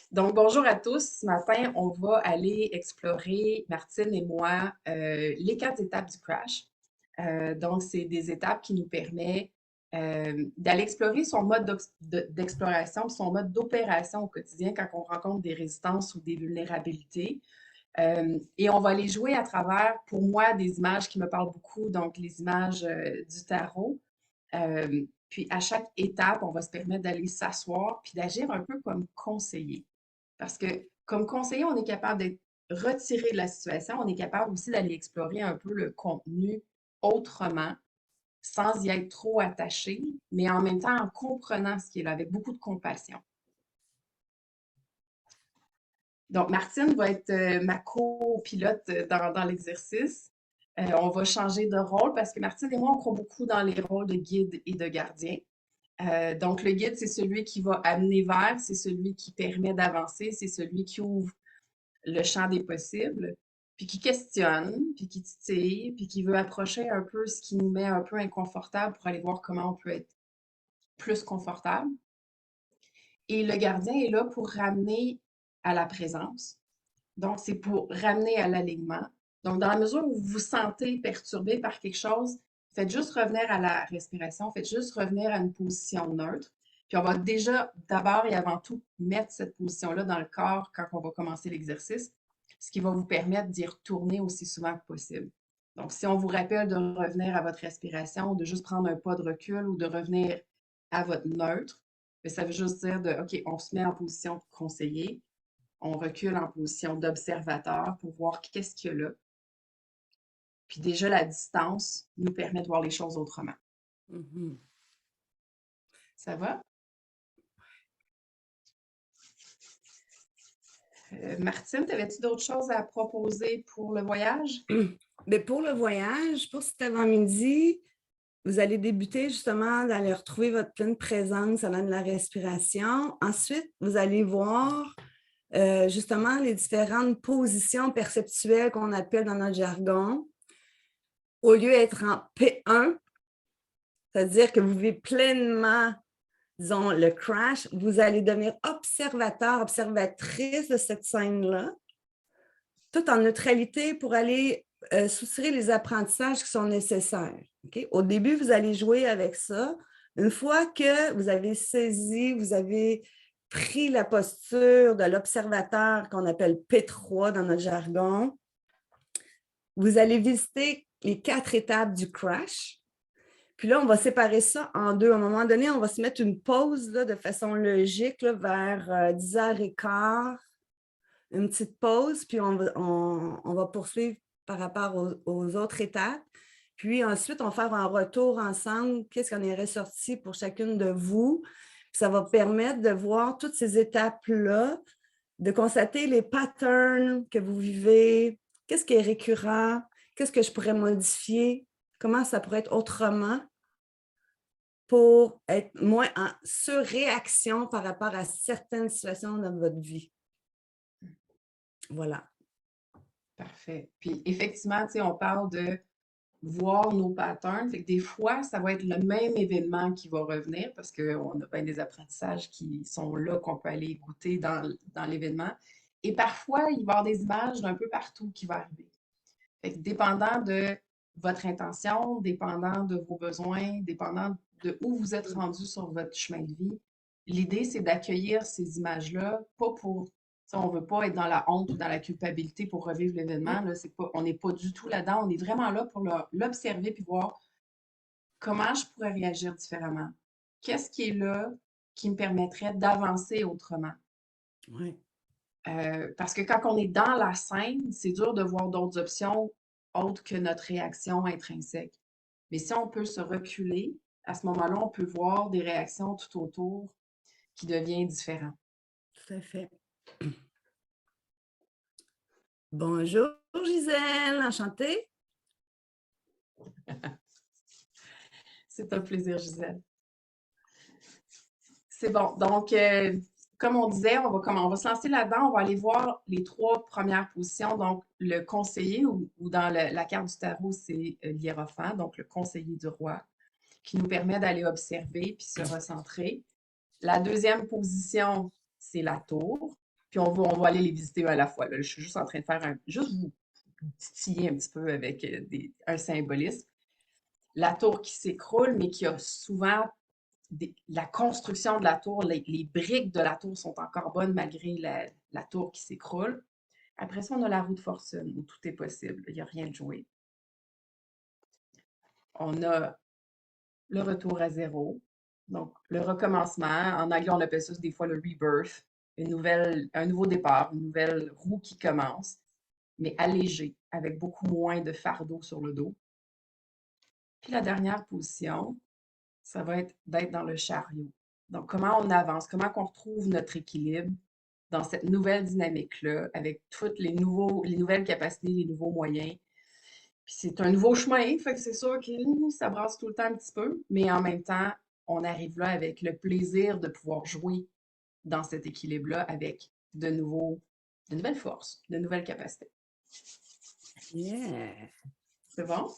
Donc, bonjour à tous. Ce matin, on va aller explorer, Martine et moi, les 4 étapes du crash. Donc, c'est des étapes qui nous permettent d'aller explorer son mode d'exploration, son mode d'opération au quotidien quand on rencontre des résistances ou des vulnérabilités. Et on va les jouer à travers, pour moi, des images qui me parlent beaucoup, donc les images du tarot. Puis à chaque étape, on va se permettre d'aller s'asseoir puis d'agir un peu comme conseiller. Parce que comme conseiller, on est capable d'être retiré de la situation, on est capable aussi d'aller explorer un peu le contenu autrement, sans y être trop attaché, mais en même temps en comprenant ce qui est là, avec beaucoup de compassion. Donc, Martine va être ma copilote dans l'exercice. On va changer de rôle parce que Martine et moi, on croit beaucoup dans les rôles de guide et de gardien. Donc, le guide, c'est celui qui va amener vers, c'est celui qui permet d'avancer, c'est celui qui ouvre le champ des possibles, puis qui questionne, puis qui titille, puis qui veut approcher un peu ce qui nous met un peu inconfortable pour aller voir comment on peut être plus confortable. Et le gardien est là pour ramener à la présence. Donc, c'est pour ramener à l'alignement. Donc, dans la mesure où vous vous sentez perturbé par quelque chose, faites juste revenir à la respiration, faites juste revenir à une position neutre. Puis on va déjà, d'abord et avant tout, mettre cette position-là dans le corps quand on va commencer l'exercice, ce qui va vous permettre d'y retourner aussi souvent que possible. Donc, si on vous rappelle de revenir à votre respiration, de juste prendre un pas de recul ou de revenir à votre neutre, bien, ça veut juste dire de, OK, on se met en position de conseiller, on recule en position d'observateur pour voir qu'est-ce qu'il y a là. Puis déjà, la distance nous permet de voir les choses autrement. Mhm. Ça va? Martine, avais-tu d'autres choses à proposer pour le voyage? Mais pour le voyage, pour cet avant-midi, vous allez débuter justement d'aller retrouver votre pleine présence allant de la respiration. Ensuite, vous allez voir justement les différentes positions perceptuelles qu'on appelle dans notre jargon. Au lieu d'être en P1, c'est-à-dire que vous vivez pleinement, disons, le crash, vous allez devenir observateur, observatrice de cette scène-là, tout en neutralité pour aller soutirer les apprentissages qui sont nécessaires. Okay? Au début, vous allez jouer avec ça. Une fois que vous avez saisi, vous avez pris la posture de l'observateur qu'on appelle P3 dans notre jargon, vous allez visiter les 4 étapes du crash. Puis là, on va séparer ça en deux. À un moment donné, on va se mettre une pause là, de façon logique là, vers 10h15, une petite pause, puis on va poursuivre par rapport aux autres étapes. Puis ensuite, on va faire un retour ensemble, qu'est-ce qu'on est ressorti pour chacune de vous. Puis ça va permettre de voir toutes ces étapes-là, de constater les patterns que vous vivez, qu'est-ce qui est récurrent, qu'est-ce que je pourrais modifier, comment ça pourrait être autrement pour être moins en surréaction par rapport à certaines situations dans votre vie. Voilà. Parfait. Puis effectivement, tu sais, on parle de voir nos patterns. Fait que des fois, ça va être le même événement qui va revenir parce qu'on a bien des apprentissages qui sont là, qu'on peut aller goûter dans l'événement. Et parfois, il va y avoir des images d'un peu partout qui vont arriver. Fait que dépendant de votre intention, dépendant de vos besoins, dépendant de où vous êtes rendu sur votre chemin de vie, l'idée, c'est d'accueillir ces images-là, pas pour, on ne veut pas être dans la honte ou dans la culpabilité pour revivre l'événement. Là, c'est pas, on n'est pas du tout là-dedans. On est vraiment là pour l'observer puis voir comment je pourrais réagir différemment. Qu'est-ce qui est là qui me permettrait d'avancer autrement? Oui. Parce que quand on est dans la scène, c'est dur de voir d'autres options autres que notre réaction intrinsèque. Mais si on peut se reculer, à ce moment-là, on peut voir des réactions tout autour qui deviennent différentes. Tout à fait. Bonjour Gisèle, enchantée. C'est un plaisir, Gisèle. C'est bon. Donc, comme on disait, on va se lancer là-dedans. On va aller voir les 3 premières positions. Donc, le conseiller, ou dans la carte du tarot, c'est l'hiérophant, donc le conseiller du roi, qui nous permet d'aller observer puis se recentrer. La deuxième position, c'est la tour. Puis on va aller les visiter à la fois. Là. Je suis juste en train de juste vous titiller un petit peu avec un symbolisme. La tour qui s'écroule, mais qui a souvent la construction de la tour, les briques de la tour sont encore bonnes malgré la tour qui s'écroule. Après ça, on a la roue de fortune où tout est possible. Il n'y a rien de joué. On a le retour à zéro, donc le recommencement. En anglais, on appelle ça des fois le rebirth, un nouveau départ, une nouvelle roue qui commence, mais allégée, avec beaucoup moins de fardeau sur le dos. Puis la dernière position, ça va être d'être dans le chariot. Donc, comment on avance, comment on retrouve notre équilibre dans cette nouvelle dynamique-là, avec toutes les nouvelles capacités, les nouveaux moyens. Puis c'est un nouveau chemin, fait que c'est sûr que ça brasse tout le temps un petit peu, mais en même temps, on arrive là avec le plaisir de pouvoir jouer dans cet équilibre-là avec de nouvelles forces, de nouvelles capacités. Yeah! C'est bon?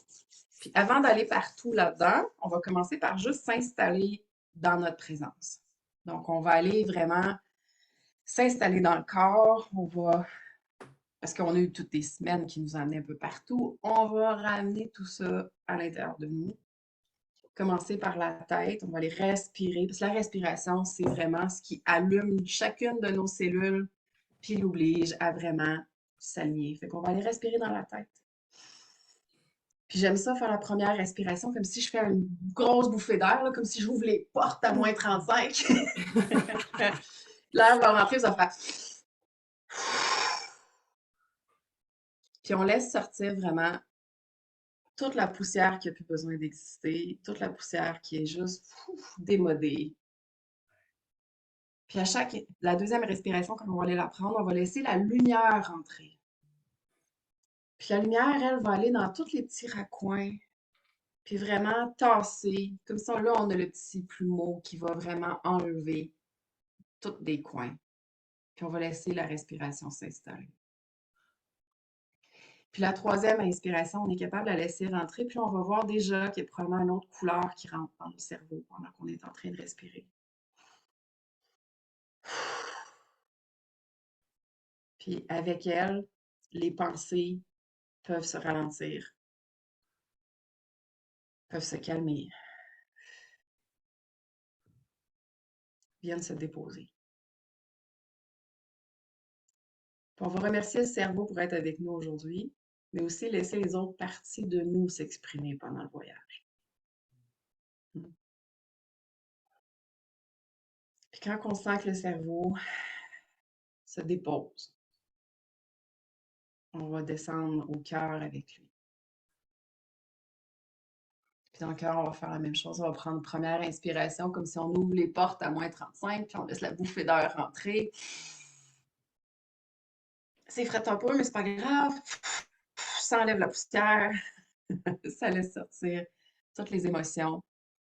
Puis avant d'aller partout là-dedans, on va commencer par juste s'installer dans notre présence. Donc, on va aller vraiment s'installer dans le corps. Parce qu'on a eu toutes des semaines qui nous amenaient un peu partout, on va ramener tout ça à l'intérieur de nous. Commencer par la tête, on va aller respirer. Parce que la respiration, c'est vraiment ce qui allume chacune de nos cellules, puis l'oblige à vraiment s'aligner. Fait qu'on va aller respirer dans la tête. Puis j'aime ça faire la première respiration comme si je fais une grosse bouffée d'air, comme si j'ouvre les portes à moins 35. L'air va rentrer, ça va faire. Puis on laisse sortir vraiment toute la poussière qui n'a plus besoin d'exister, toute la poussière qui est juste démodée. Puis la deuxième respiration, quand on va aller la prendre, on va laisser la lumière entrer. Puis la lumière, elle, va aller dans tous les petits raccoins, puis vraiment tasser. Comme ça, là, on a le petit plumeau qui va vraiment enlever tous des coins. Puis on va laisser la respiration s'installer. Puis la troisième inspiration, on est capable de la laisser rentrer, puis on va voir déjà qu'il y a probablement une autre couleur qui rentre dans le cerveau pendant qu'on est en train de respirer. Puis avec elle, les pensées peuvent se ralentir, peuvent se calmer, viennent se déposer. Puis on va remercier le cerveau pour être avec nous aujourd'hui, mais aussi laisser les autres parties de nous s'exprimer pendant le voyage. Puis quand on sent que le cerveau se dépose, on va descendre au cœur avec lui. Puis dans le cœur, on va faire la même chose. On va prendre une première inspiration comme si on ouvre les portes à moins 35, puis on laisse la bouffée d'air rentrer. C'est frais un peu, mais c'est pas grave. Ça enlève la poussière. Ça laisse sortir toutes les émotions,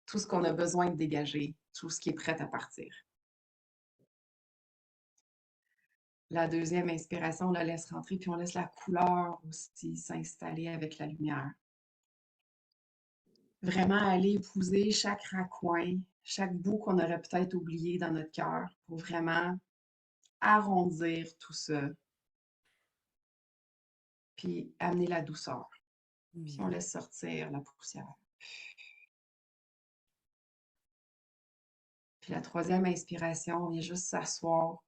tout ce qu'on a besoin de dégager, tout ce qui est prêt à partir. La deuxième inspiration, on la laisse rentrer, puis on laisse la couleur aussi s'installer avec la lumière. Vraiment aller épouser chaque raccoin, chaque bout qu'on aurait peut-être oublié dans notre cœur pour vraiment arrondir tout ça, puis amener la douceur. Puis on laisse sortir la poussière. Puis la troisième inspiration, on vient juste s'asseoir.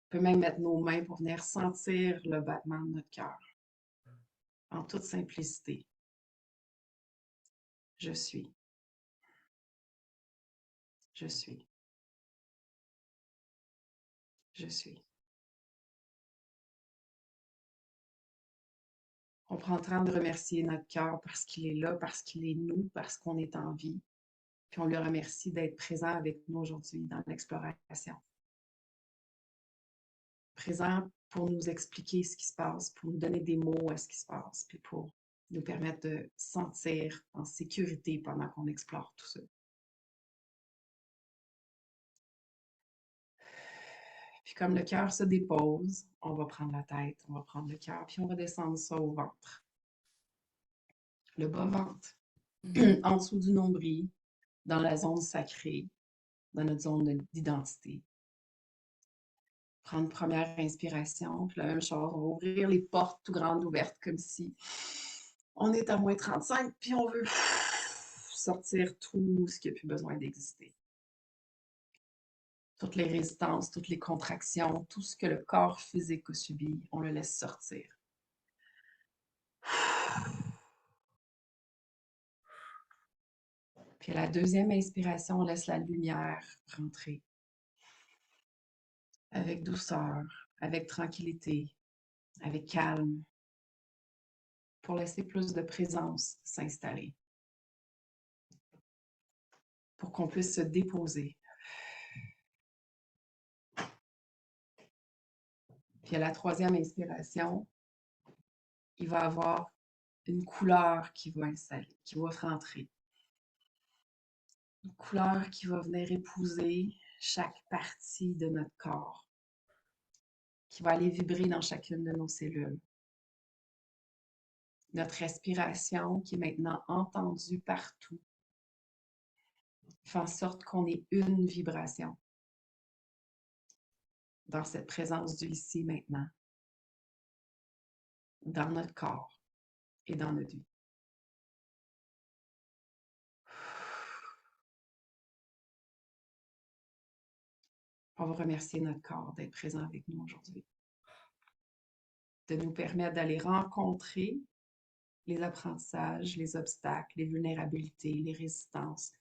On peut même mettre nos mains pour venir sentir le battement de notre cœur. En toute simplicité. Je suis. Je suis. Je suis. On prend le temps de remercier notre cœur parce qu'il est là, parce qu'il est nous, parce qu'on est en vie. Puis on le remercie d'être présent avec nous aujourd'hui dans l'exploration. Présent pour nous expliquer ce qui se passe, pour nous donner des mots à ce qui se passe, puis pour nous permettre de sentir en sécurité pendant qu'on explore tout ça. Puis comme le cœur se dépose, on va prendre la tête, on va prendre le cœur, puis on va descendre ça au ventre. Le bas-ventre, en dessous du nombril, dans la zone sacrée, dans notre zone d'identité. Prendre une première inspiration, puis la même chose, on va ouvrir les portes tout grandes ouvertes comme si on est à -35, puis on veut sortir tout ce qui n'a plus besoin d'exister. Toutes les résistances, toutes les contractions, tout ce que le corps physique a subi, on le laisse sortir. Puis à la deuxième inspiration, on laisse la lumière rentrer. Avec douceur, avec tranquillité, avec calme, pour laisser plus de présence s'installer. Pour qu'on puisse se déposer. Puis à la troisième inspiration, il va y avoir une couleur qui va installer, qui va rentrer. Une couleur qui va venir épouser chaque partie de notre corps, qui va aller vibrer dans chacune de nos cellules. Notre respiration qui est maintenant entendue partout fait en sorte qu'on ait une vibration dans cette présence du ici maintenant, dans notre corps et dans notre vie. On va remercier notre corps d'être présent avec nous aujourd'hui, de nous permettre d'aller rencontrer les apprentissages, les obstacles, les vulnérabilités, les résistances,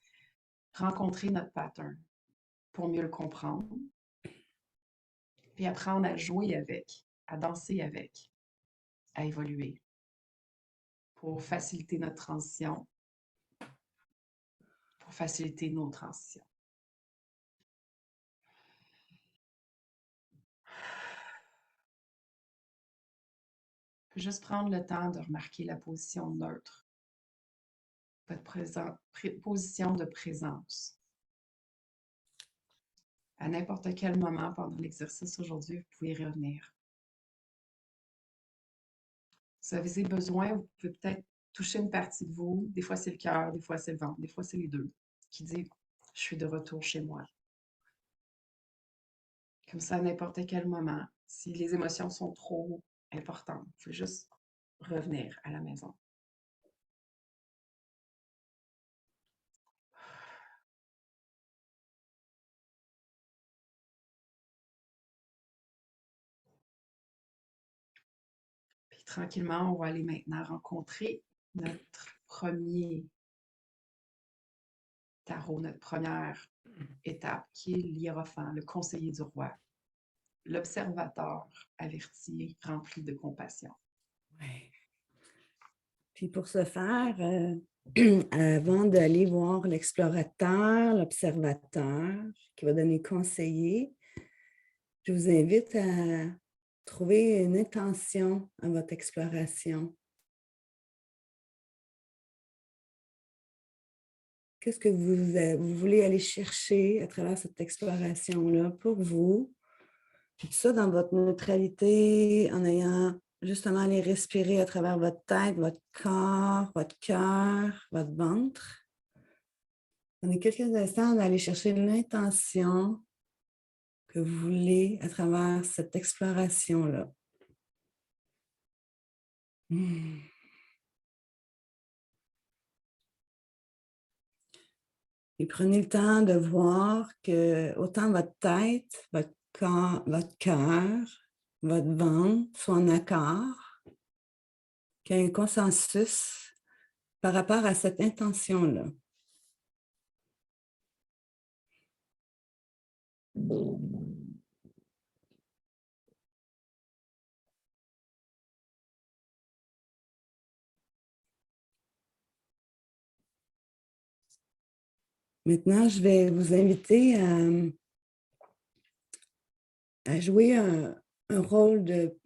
rencontrer notre pattern pour mieux le comprendre, puis apprendre à jouer avec, à danser avec, à évoluer pour faciliter notre transition, pour faciliter nos transitions. Juste prendre le temps de remarquer la position neutre, votre position de présence. À n'importe quel moment pendant l'exercice aujourd'hui, vous pouvez y revenir. Si vous avez besoin, vous pouvez peut-être toucher une partie de vous. Des fois, c'est le cœur, des fois, c'est le ventre, des fois, c'est les deux, qui dit « Je suis de retour chez moi ». Comme ça, à n'importe quel moment, si les émotions sont trop importantes, vous pouvez juste revenir à la maison. Puis tranquillement, on va aller maintenant rencontrer notre premier tarot, notre première étape, qui est l'hiérophant, le conseiller du roi, l'observateur averti, rempli de compassion. Ouais. Puis pour ce faire, avant d'aller voir l'explorateur, l'observateur, qui va donner conseiller, je vous invite à trouver une intention à votre exploration. Qu'est-ce que vous voulez aller chercher à travers cette exploration-là pour vous? Puis tout ça dans votre neutralité, en ayant justement aller respirer à travers votre tête, votre corps, votre cœur, votre ventre. Prenez quelques instants d'aller chercher l'intention que vous voulez à travers cette exploration-là. Et prenez le temps de voir que autant votre tête, votre cœur, votre ventre sont en accord, qu'il y a un consensus par rapport à cette intention-là. Maintenant, je vais vous inviter à jouer un rôle de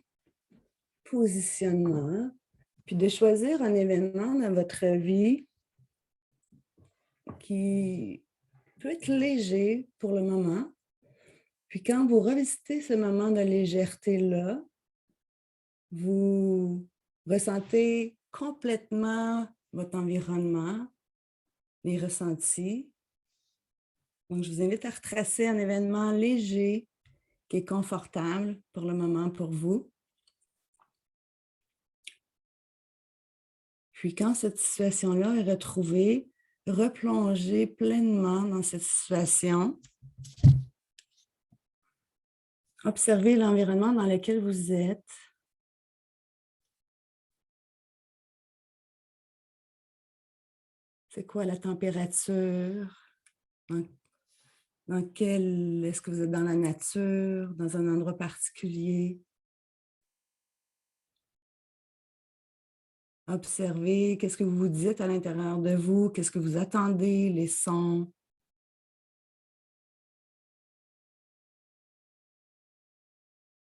positionnement, puis de choisir un événement dans votre vie qui peut être léger pour le moment. Puis quand vous revisitez ce moment de légèreté-là, vous ressentez complètement votre environnement, les ressentis. Donc, je vous invite à retracer un événement léger qui est confortable pour le moment pour vous. Puis quand cette situation-là est retrouvée, replongez pleinement dans cette situation. Observez l'environnement dans lequel vous êtes. C'est quoi la température? Est-ce que vous êtes dans la nature, dans un endroit particulier? Observez qu'est-ce que vous vous dites à l'intérieur de vous, qu'est-ce que vous attendez, les sons.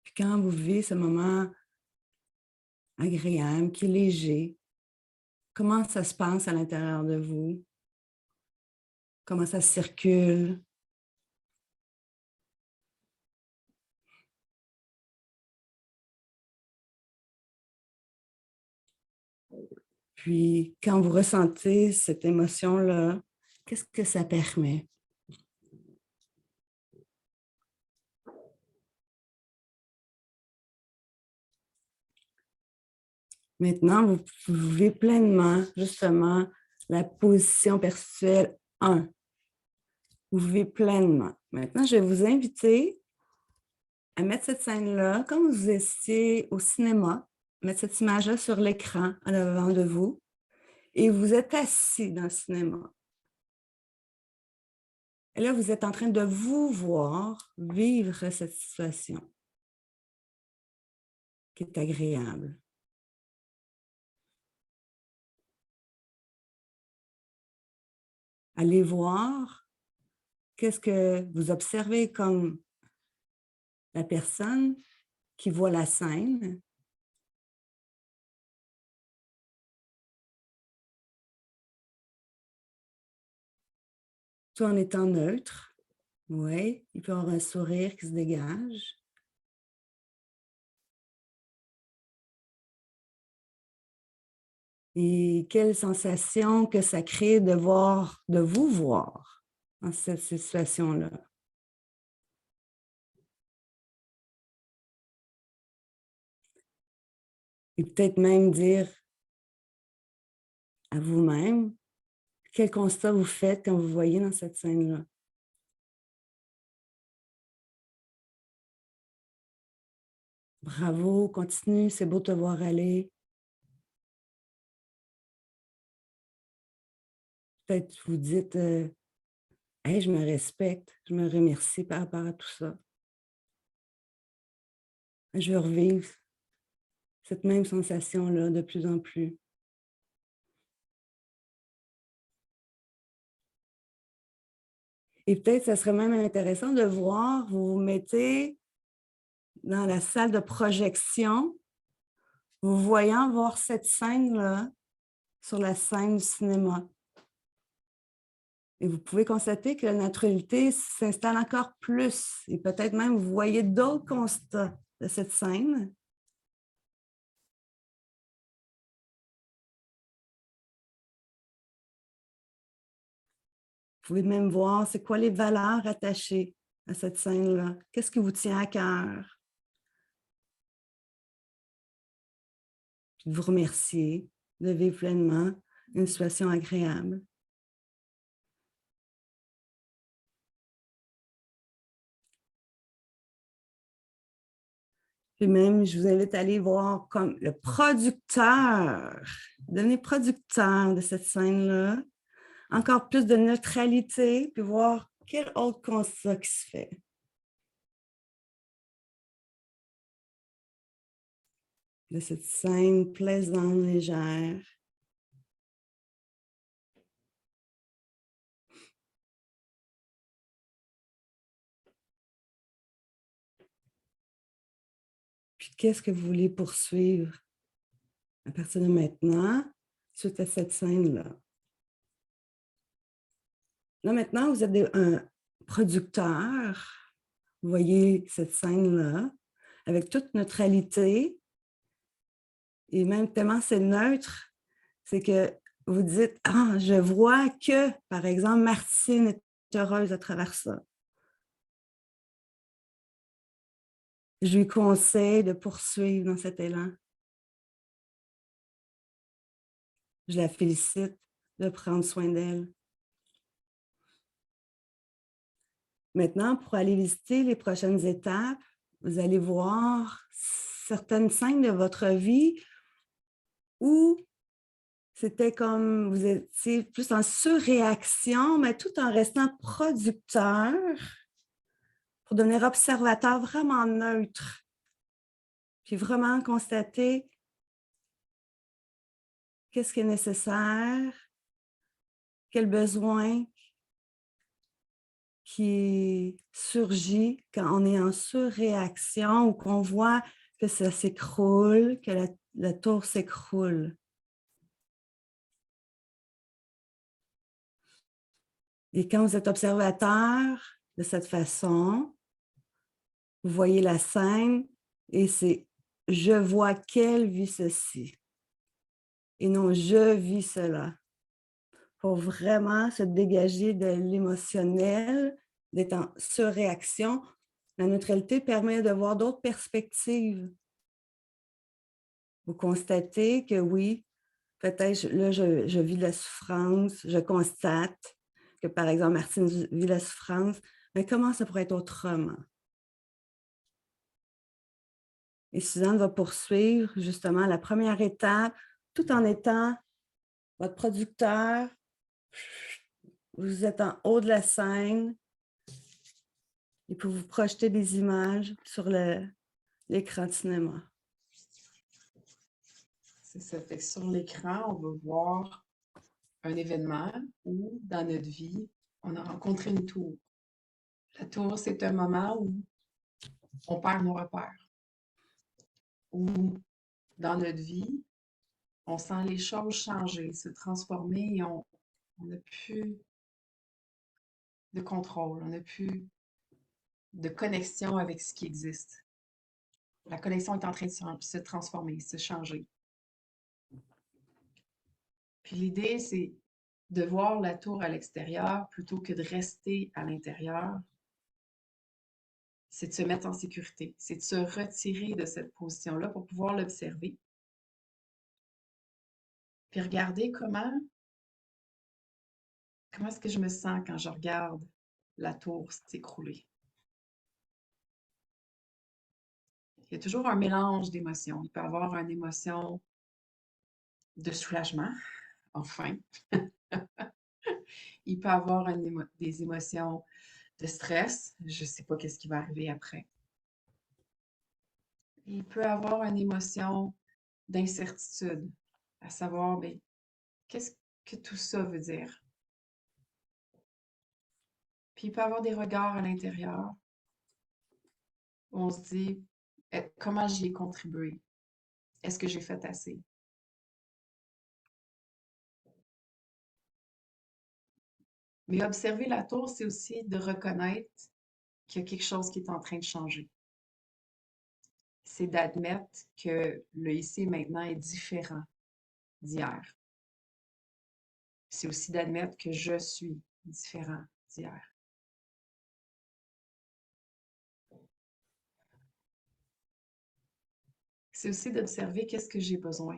Puis quand vous vivez ce moment agréable, qui est léger, comment ça se passe à l'intérieur de vous? Comment ça circule? Puis, quand vous ressentez cette émotion-là, qu'est-ce que ça permet? Maintenant, vous vivez pleinement, justement, la position perpétuelle 1. Vous vivez pleinement. Maintenant, je vais vous inviter à mettre cette scène-là, comme vous étiez au cinéma, mettre cette image-là sur l'écran en avant de vous, et vous êtes assis dans le cinéma. Et là, vous êtes en train de vous voir vivre cette situation qui est agréable. Allez voir qu'est-ce que vous observez comme la personne qui voit la scène. Tout en étant neutre. Oui, il peut y avoir un sourire qui se dégage. Et quelle sensation que ça crée de vous voir dans cette situation-là. Et peut-être même dire à vous-même quel constat vous faites quand vous voyez dans cette scène-là. Bravo, continue, c'est beau de te voir aller. Peut-être vous dites hey, je me respecte, je me remercie par rapport à tout ça. Je veux revivre cette même sensation-là de plus en plus. Et peut-être ça serait même intéressant de voir, vous vous mettez dans la salle de projection, vous voyant voir cette scène-là sur la scène du cinéma. Et vous pouvez constater que la naturalité s'installe encore plus. Et peut-être même vous voyez d'autres constats de cette scène. Vous pouvez même voir c'est quoi les valeurs attachées à cette scène-là. Qu'est-ce qui vous tient à cœur? Puis vous remercier de vivre pleinement une situation agréable. Puis même, je vous invite à aller voir comme le producteur, devenez producteur de cette scène-là, encore plus de neutralité, puis voir quel autre constat qui se fait. De cette scène plaisante, légère. Puis qu'est-ce que vous voulez poursuivre à partir de maintenant, suite à cette scène-là? Là, maintenant, vous êtes un producteur. Vous voyez cette scène-là, avec toute neutralité. Et même tellement c'est neutre, c'est que vous dites, ah, je vois que, par exemple, Martine est heureuse à travers ça. je lui conseille de poursuivre dans cet élan. Je la félicite de prendre soin d'elle. Maintenant, pour aller visiter les prochaines étapes, vous allez voir certaines scènes de votre vie où c'était comme vous étiez plus en surréaction, mais tout en restant producteur pour devenir observateur vraiment neutre. Puis vraiment constater qu'est-ce qui est nécessaire, quel besoin qui surgit quand on est en surréaction ou qu'on voit que ça s'écroule, que la tour s'écroule. Et quand vous êtes observateur de cette façon, vous voyez la scène et c'est « je vois qu'elle vit ceci » et non « je vis cela ». Pour vraiment se dégager de l'émotionnel, d'être en surréaction, la neutralité permet de voir d'autres perspectives. Vous constatez que oui, peut-être là, je vis de la souffrance, je constate que, par exemple, Martine vit la souffrance, mais comment ça pourrait être autrement? Et Suzanne va poursuivre justement la première étape, tout en étant votre producteur. Vous êtes en haut de la scène et pour vous projeter des images sur l'écran de cinéma. C'est ça. Fait que sur l'écran, on va voir un événement où, dans notre vie, on a rencontré une tour. La tour, c'est un moment où on perd nos repères, où, dans notre vie, on sent les choses changer, se transformer et on n'a plus de contrôle, on n'a plus de connexion avec ce qui existe. La connexion est en train de se transformer, se changer. Puis l'idée, c'est de voir la tour à l'extérieur plutôt que de rester à l'intérieur. C'est de se mettre en sécurité, c'est de se retirer de cette position-là pour pouvoir l'observer. Puis regarder comment est-ce que je me sens quand je regarde la tour s'écrouler. Il y a toujours un mélange d'émotions. Il peut y avoir une émotion de soulagement, enfin. Il peut y avoir des émotions de stress. Je ne sais pas qu'est-ce qui va arriver après. Il peut y avoir une émotion d'incertitude, à savoir, mais qu'est-ce que tout ça veut dire? Puis il peut y avoir des regards à l'intérieur où on se dit, comment j'y ai contribué? Est-ce que j'ai fait assez? Mais observer la tour, c'est aussi de reconnaître qu'il y a quelque chose qui est en train de changer. C'est d'admettre que le ici et maintenant est différent d'hier. C'est aussi d'admettre que je suis différent d'hier. C'est aussi d'observer qu'est-ce que j'ai besoin.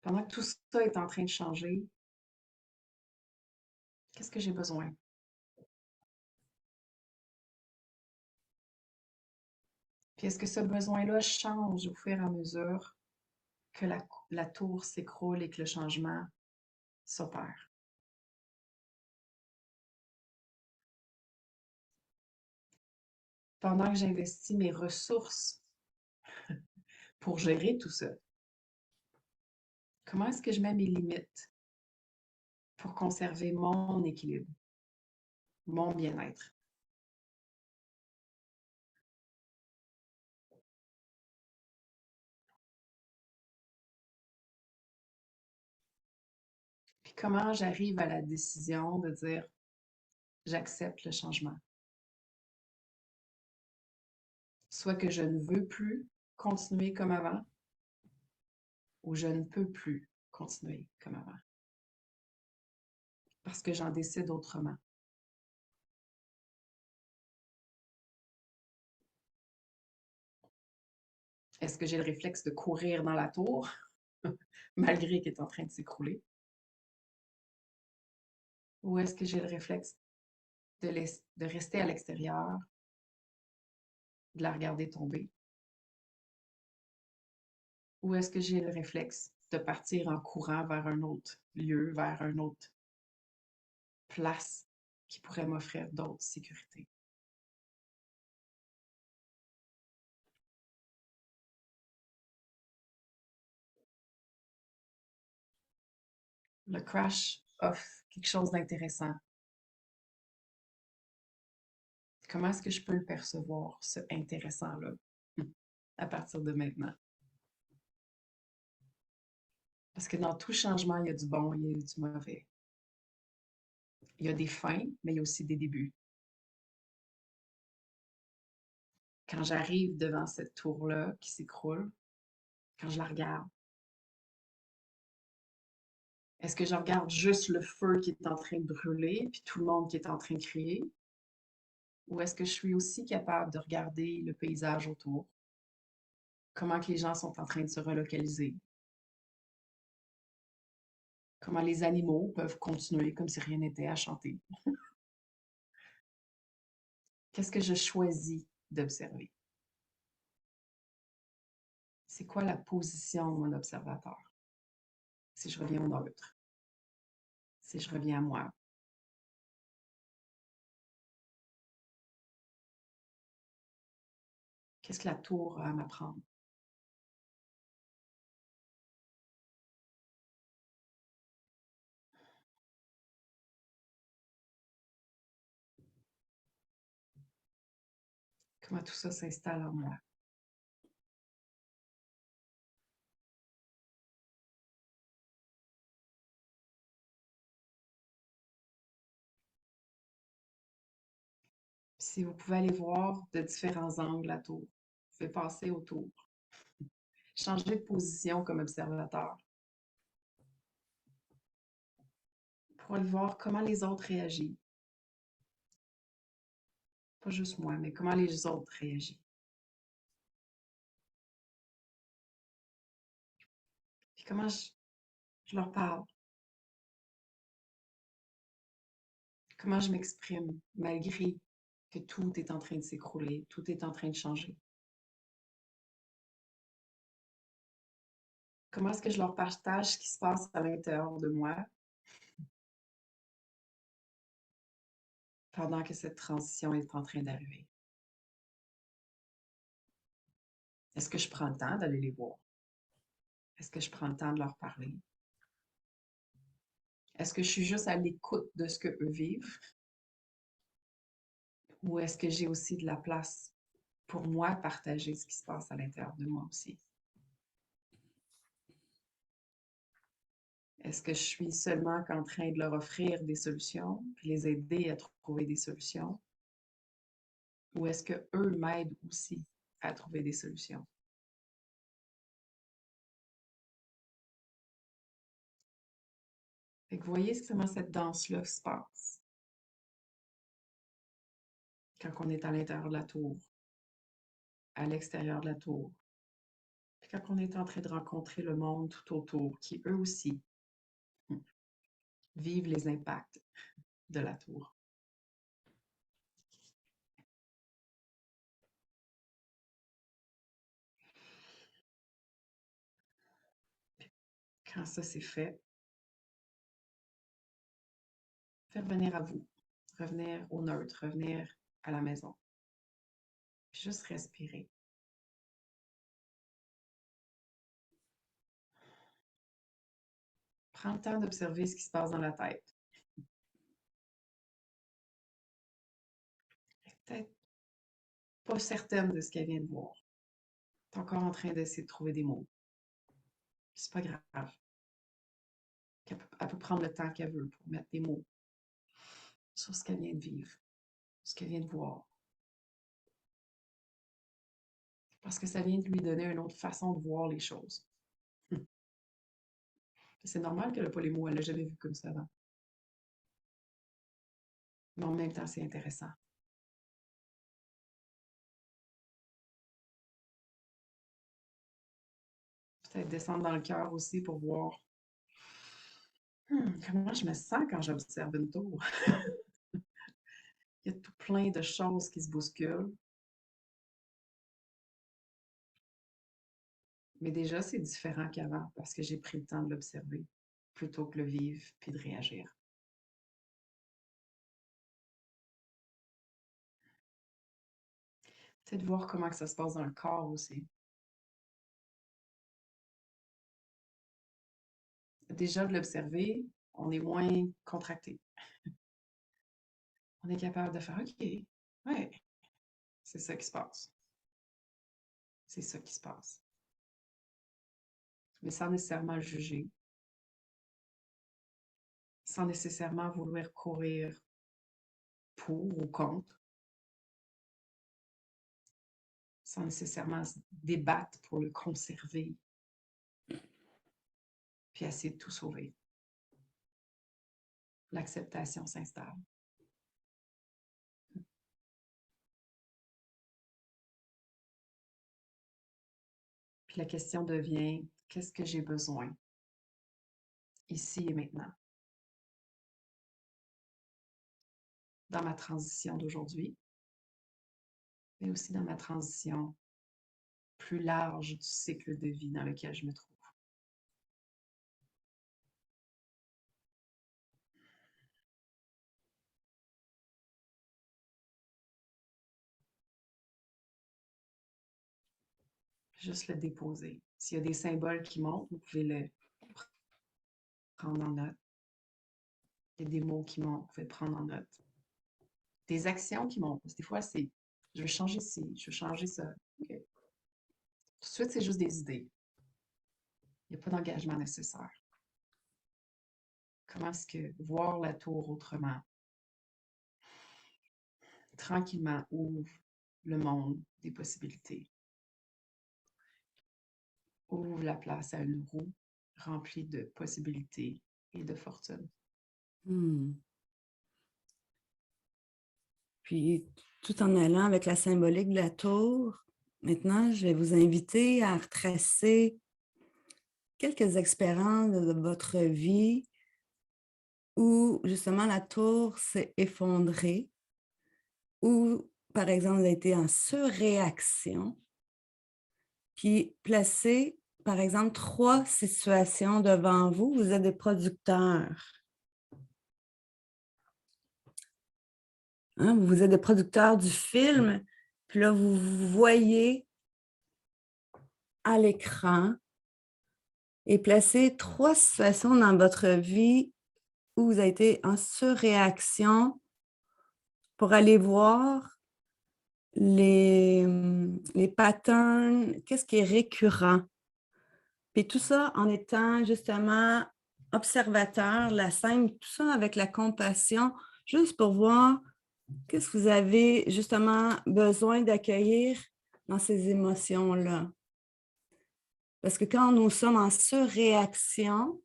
Pendant que tout ça est en train de changer, qu'est-ce que j'ai besoin? Puis est-ce que ce besoin-là change au fur et à mesure que la tour s'écroule et que le changement s'opère? Pendant que j'investis mes ressources pour gérer tout ça, comment est-ce que je mets mes limites pour conserver mon équilibre, mon bien-être? Puis comment j'arrive à la décision de dire j'accepte le changement? Soit que je ne veux plus continuer comme avant, ou je ne peux plus continuer comme avant, parce que j'en décide autrement. Est-ce que j'ai le réflexe de courir dans la tour, malgré qu'elle est en train de s'écrouler? Ou est-ce que j'ai le réflexe de rester à l'extérieur, de la regarder tomber? Ou est-ce que j'ai le réflexe de partir en courant vers un autre lieu, vers une autre place qui pourrait m'offrir d'autres sécurités? Le crash offre quelque chose d'intéressant. Comment est-ce que je peux le percevoir, ce intéressant-là, à partir de maintenant? Parce que dans tout changement, il y a du bon, il y a du mauvais. Il y a des fins, mais il y a aussi des débuts. Quand j'arrive devant cette tour-là qui s'écroule, quand je la regarde, est-ce que je regarde juste le feu qui est en train de brûler, puis tout le monde qui est en train de crier? Ou est-ce que je suis aussi capable de regarder le paysage autour? Comment que les gens sont en train de se relocaliser? Comment les animaux peuvent continuer comme si rien n'était à chanter? Qu'est-ce que je choisis d'observer? C'est quoi la position de mon observateur? Si je reviens au neutre, si je reviens à moi, qu'est-ce que la tour a à m'apprendre? Comment tout ça s'installe en moi? Si vous pouvez aller voir de différents angles la tour, vous pouvez passer autour, changer de position comme observateur pour aller voir comment les autres réagissent. Pas juste moi, mais comment les autres réagissent. Puis comment je leur parle, comment je m'exprime malgré que tout est en train de s'écrouler, tout est en train de changer. Comment est-ce que je leur partage ce qui se passe à l'intérieur de moi pendant que cette transition est en train d'arriver? Est-ce que je prends le temps d'aller les voir? Est-ce que je prends le temps de leur parler? Est-ce que je suis juste à l'écoute de ce qu'eux vivent? Ou est-ce que j'ai aussi de la place pour moi partager ce qui se passe à l'intérieur de moi aussi? Est-ce que je suis seulement qu'en train de leur offrir des solutions, puis les aider à trouver des solutions? Ou est-ce qu'eux m'aident aussi à trouver des solutions? Fait que vous voyez comment cette danse-là se passe quand on est à l'intérieur de la tour, à l'extérieur de la tour, puis quand on est en train de rencontrer le monde tout autour, qui eux aussi vivent les impacts de la tour. Quand ça c'est fait, faire revenir à vous, revenir au neutre, revenir à la maison. Puis juste respirer. Prends le temps d'observer ce qui se passe dans la tête. Peut-être pas certaine de ce qu'elle vient de voir. Elle est encore en train d'essayer de trouver des mots. C'est pas grave. Elle peut prendre le temps qu'elle veut pour mettre des mots sur ce qu'elle vient de vivre, ce qu'elle vient de voir. Parce que ça vient de lui donner une autre façon de voir les choses. C'est normal qu'elle n'a pas les mots, elle l'a jamais vu comme ça avant. Mais en même temps, c'est intéressant. Peut-être descendre dans le cœur aussi pour voir comment je me sens quand j'observe une tour. Il y a tout plein de choses qui se bousculent. Mais déjà, c'est différent qu'avant parce que j'ai pris le temps de l'observer plutôt que le vivre puis de réagir. Peut-être voir comment que ça se passe dans le corps aussi. Déjà, de l'observer, on est moins contracté. On est capable de faire OK, ouais, c'est ça qui se passe. C'est ça qui se passe. Mais sans nécessairement le juger, sans nécessairement vouloir courir pour ou contre, sans nécessairement se débattre pour le conserver, puis essayer de tout sauver. L'acceptation s'installe. Puis la question devient, qu'est-ce que j'ai besoin ici et maintenant, dans ma transition d'aujourd'hui, mais aussi dans ma transition plus large du cycle de vie dans lequel je me trouve. Juste le déposer. S'il y a des symboles qui montent, vous pouvez le prendre en note. Il y a des mots qui montent, vous pouvez le prendre en note. Des actions qui montent. Parce que des fois, c'est je veux changer ci, je veux changer ça. Okay. Tout de suite, c'est juste des idées. Il n'y a pas d'engagement nécessaire. Comment est-ce que voir la tour autrement, tranquillement, ouvre le monde des possibilités. Ouvre la place à une roue remplie de possibilités et de fortune. Puis, tout en allant avec la symbolique de la tour, maintenant, je vais vous inviter à retracer quelques expériences de votre vie où, justement, la tour s'est effondrée, ou, par exemple, vous avez été en surréaction, puis placer, par exemple, 3 situations devant vous. Vous êtes des producteurs. Hein, vous êtes des producteurs du film, puis là, vous voyez à l'écran et placer 3 situations dans votre vie où vous avez été en surréaction pour aller voir les patterns, qu'est-ce qui est récurrent. Puis tout ça en étant justement observateur, la scène, tout ça avec la compassion, juste pour voir qu'est-ce que vous avez justement besoin d'accueillir dans ces émotions-là. Parce que quand nous sommes en surréaction,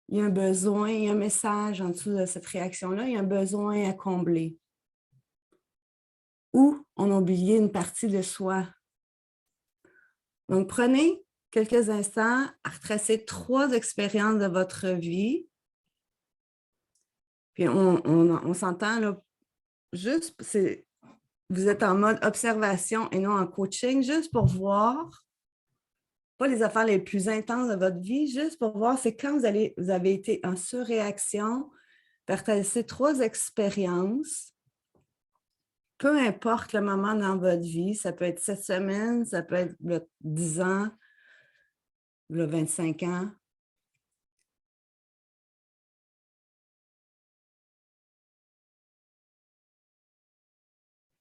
il y a un besoin, il y a un message en dessous de cette réaction-là, il y a un besoin à combler. Ou on a oublié une partie de soi. Donc, prenez quelques instants à retracer 3 expériences de votre vie. Puis on s'entend là, juste, vous êtes en mode observation et non en coaching, juste pour voir, pas les affaires les plus intenses de votre vie, juste pour voir, c'est quand vous avez été en surréaction, partagez 3 expériences, peu importe le moment dans votre vie, ça peut être cette semaine, ça peut être 10 ans, 25 ans.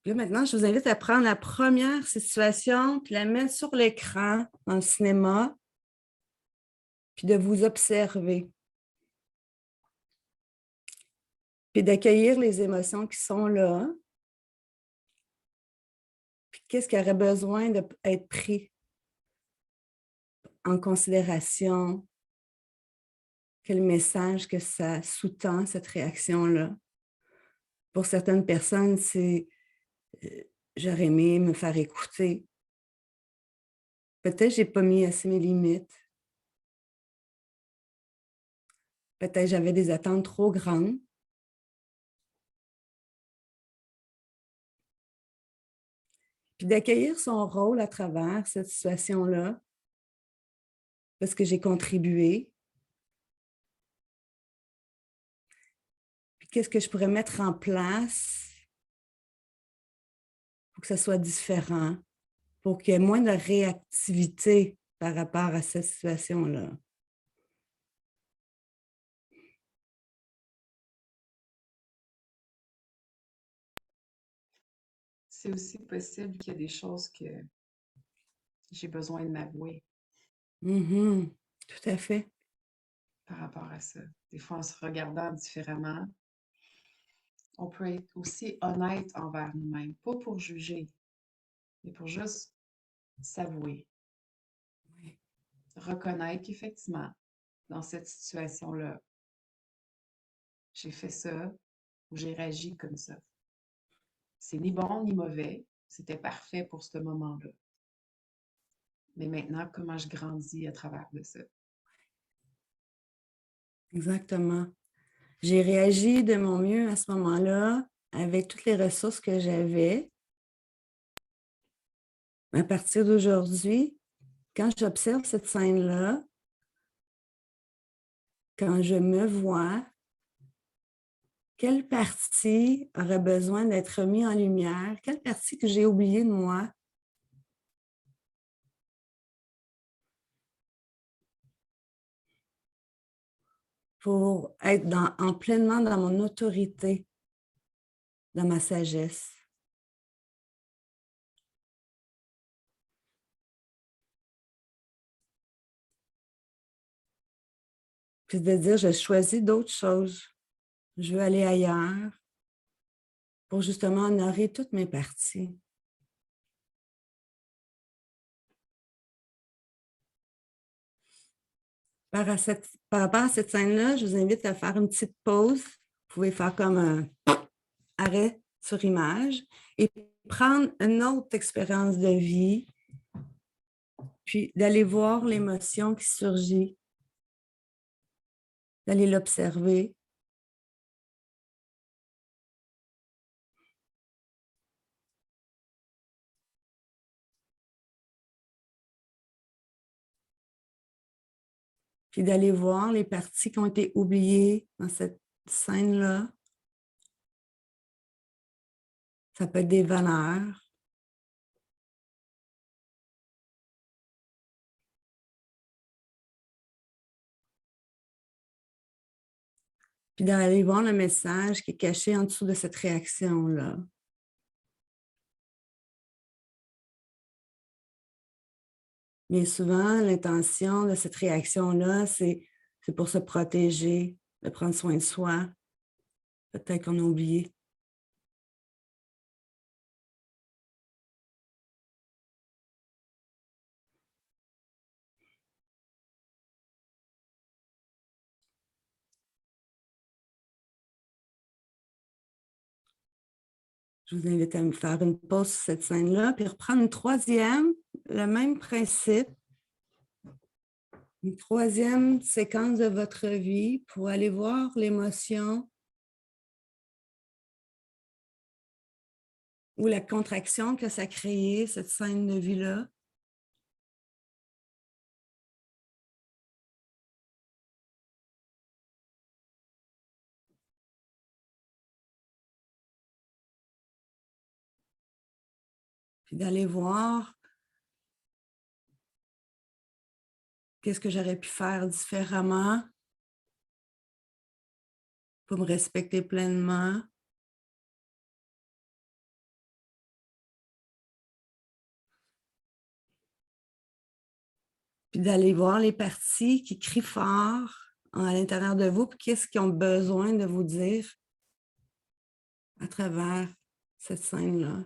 Puis là, maintenant, je vous invite à prendre la première situation, puis la mettre sur l'écran dans le cinéma, puis de vous observer. Puis d'accueillir les émotions qui sont là. Puis qu'est-ce qui aurait besoin d'être pris en considération? Quel message que ça sous-tend, cette réaction-là? Pour certaines personnes, c'est j'aurais aimé me faire écouter. Peut-être que je n'ai pas mis assez mes limites. Peut-être que j'avais des attentes trop grandes. Puis d'accueillir son rôle à travers cette situation-là, parce que j'ai contribué. Puis qu'est-ce que je pourrais mettre en place pour que ça soit différent, pour qu'il y ait moins de réactivité par rapport à cette situation-là. C'est aussi possible qu'il y ait des choses que j'ai besoin de m'avouer Tout à fait. par rapport à ça. Des fois, en se regardant différemment, on peut être aussi honnête envers nous-mêmes, pas pour juger, mais pour juste s'avouer, reconnaître qu'effectivement, dans cette situation-là, j'ai fait ça ou j'ai réagi comme ça. C'est ni bon ni mauvais, c'était parfait pour ce moment-là. Mais maintenant, comment je grandis à travers de ça? Exactement. J'ai réagi de mon mieux à ce moment-là avec toutes les ressources que j'avais. À partir d'aujourd'hui, quand j'observe cette scène-là, quand je me vois, quelle partie aurait besoin d'être mise en lumière? Quelle partie que j'ai oubliée de moi? Pour être pleinement dans mon autorité, dans ma sagesse. Puis de dire, je choisis d'autres choses. Je veux aller ailleurs pour justement honorer toutes mes parties. Par rapport à cette scène-là, je vous invite à faire une petite pause. Vous pouvez faire comme un arrêt sur image et prendre une autre expérience de vie, puis d'aller voir l'émotion qui surgit, d'aller l'observer. Puis d'aller voir les parties qui ont été oubliées dans cette scène-là. Ça peut être des valeurs. Puis d'aller voir le message qui est caché en dessous de cette réaction-là. Bien souvent, l'intention de cette réaction-là, c'est pour se protéger, de prendre soin de soi. Peut-être qu'on a oublié. Je vous invite à me faire une pause sur cette scène-là, puis reprendre une troisième, le même principe. Une troisième séquence de votre vie pour aller voir l'émotion ou la contraction que ça a créé, cette scène de vie-là. Puis d'aller voir qu'est-ce que j'aurais pu faire différemment pour me respecter pleinement. Puis d'aller voir les parties qui crient fort à l'intérieur de vous, puis qu'est-ce qu'ils ont besoin de vous dire à travers cette scène-là.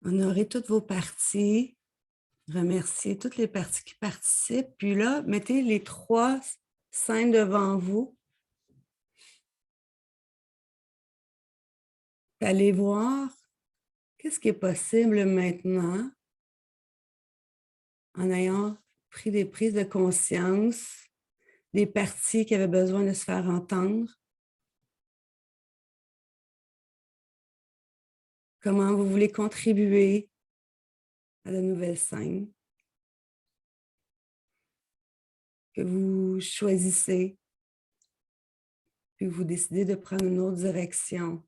Honorez toutes vos parties. remercier toutes les parties qui participent. Puis là, mettez les 3 scènes devant vous. Allez voir qu'est-ce qui est possible maintenant en ayant pris des prises de conscience des parties qui avaient besoin de se faire entendre. Comment vous voulez contribuer à la nouvelle scène que vous choisissez, puis vous décidez de prendre une autre direction.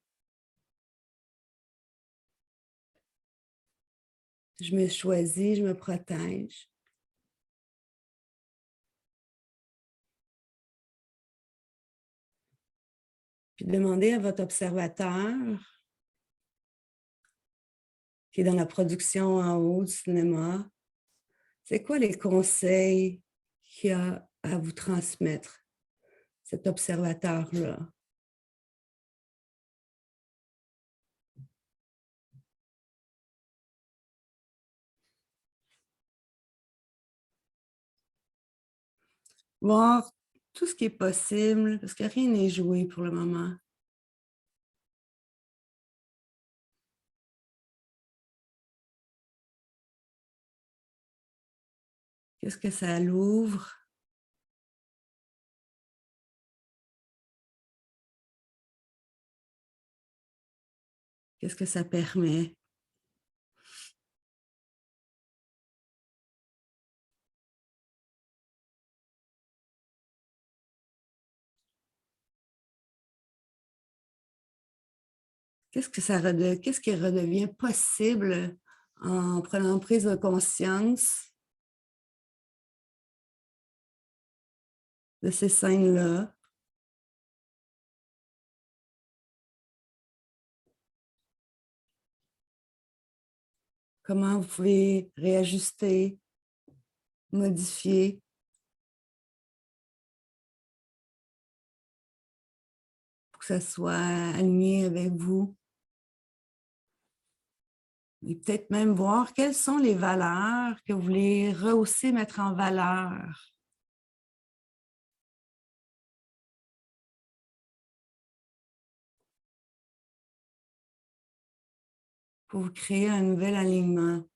Je me choisis, je me protège. Puis demandez à votre observateur qui est dans la production en haut du cinéma, c'est quoi les conseils qu'il a à vous transmettre, cet observateur-là? Voir tout ce qui est possible, parce que rien n'est joué pour le moment. Qu'est-ce que ça l'ouvre? Qu'est-ce que ça permet? Qu'est-ce qui redevient possible en prenant prise de conscience de ces scènes-là? Comment vous pouvez réajuster, modifier pour que ça soit aligné avec vous? Et peut-être même voir quelles sont les valeurs que vous voulez rehausser, mettre en valeur. Pour vous créer un nouvel alignement.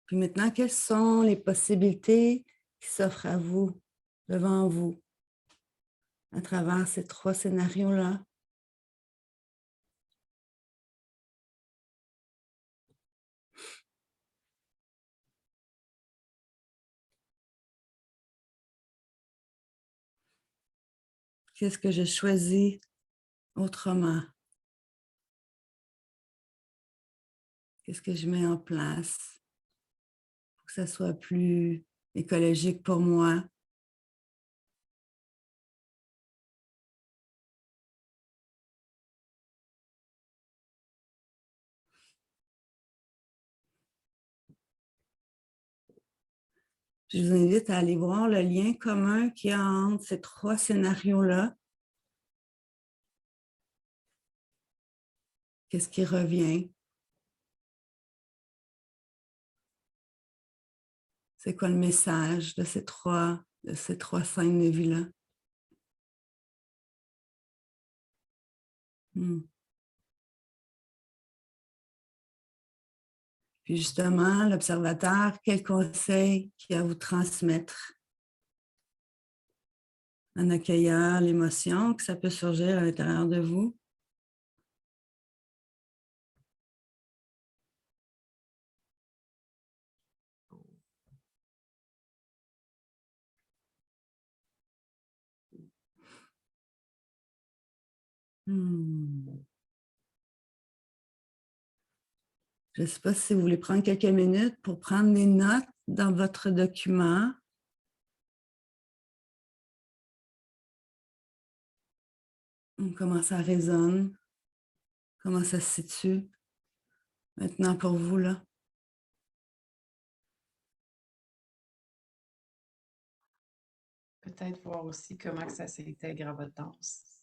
Puis maintenant, quelles sont les possibilités qui s'offrent à vous, devant vous, à travers ces 3 scénarios-là? Qu'est-ce que je choisis autrement? Qu'est-ce que je mets en place pour que ça soit plus écologique pour moi? Je vous invite à aller voir le lien commun qu'il y a entre ces 3 scénarios-là. Qu'est-ce qui revient? C'est quoi le message de ces trois scènes de vie-là? Puis justement, l'observateur, quel conseil qu'il y a à vous transmettre en accueillant l'émotion que ça peut surgir à l'intérieur de vous? Je ne sais pas si vous voulez prendre quelques minutes pour prendre des notes dans votre document. Comment ça résonne? Comment ça se situe maintenant pour vous, là? peut-être voir aussi comment que ça s'intègre à votre danse.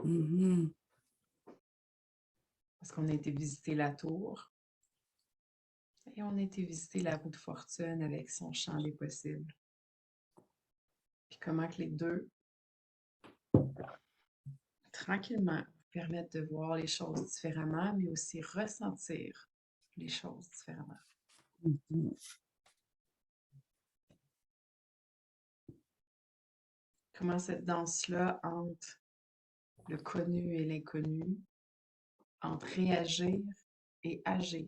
Mhm. Parce qu'on a été visiter la tour et on a été visiter la roue de fortune avec son champ des possibles. Puis comment que les deux, tranquillement, permettent de voir les choses différemment, mais aussi ressentir les choses différemment. Mhm. Comment cette danse-là entre le connu et l'inconnu, entre réagir et agir,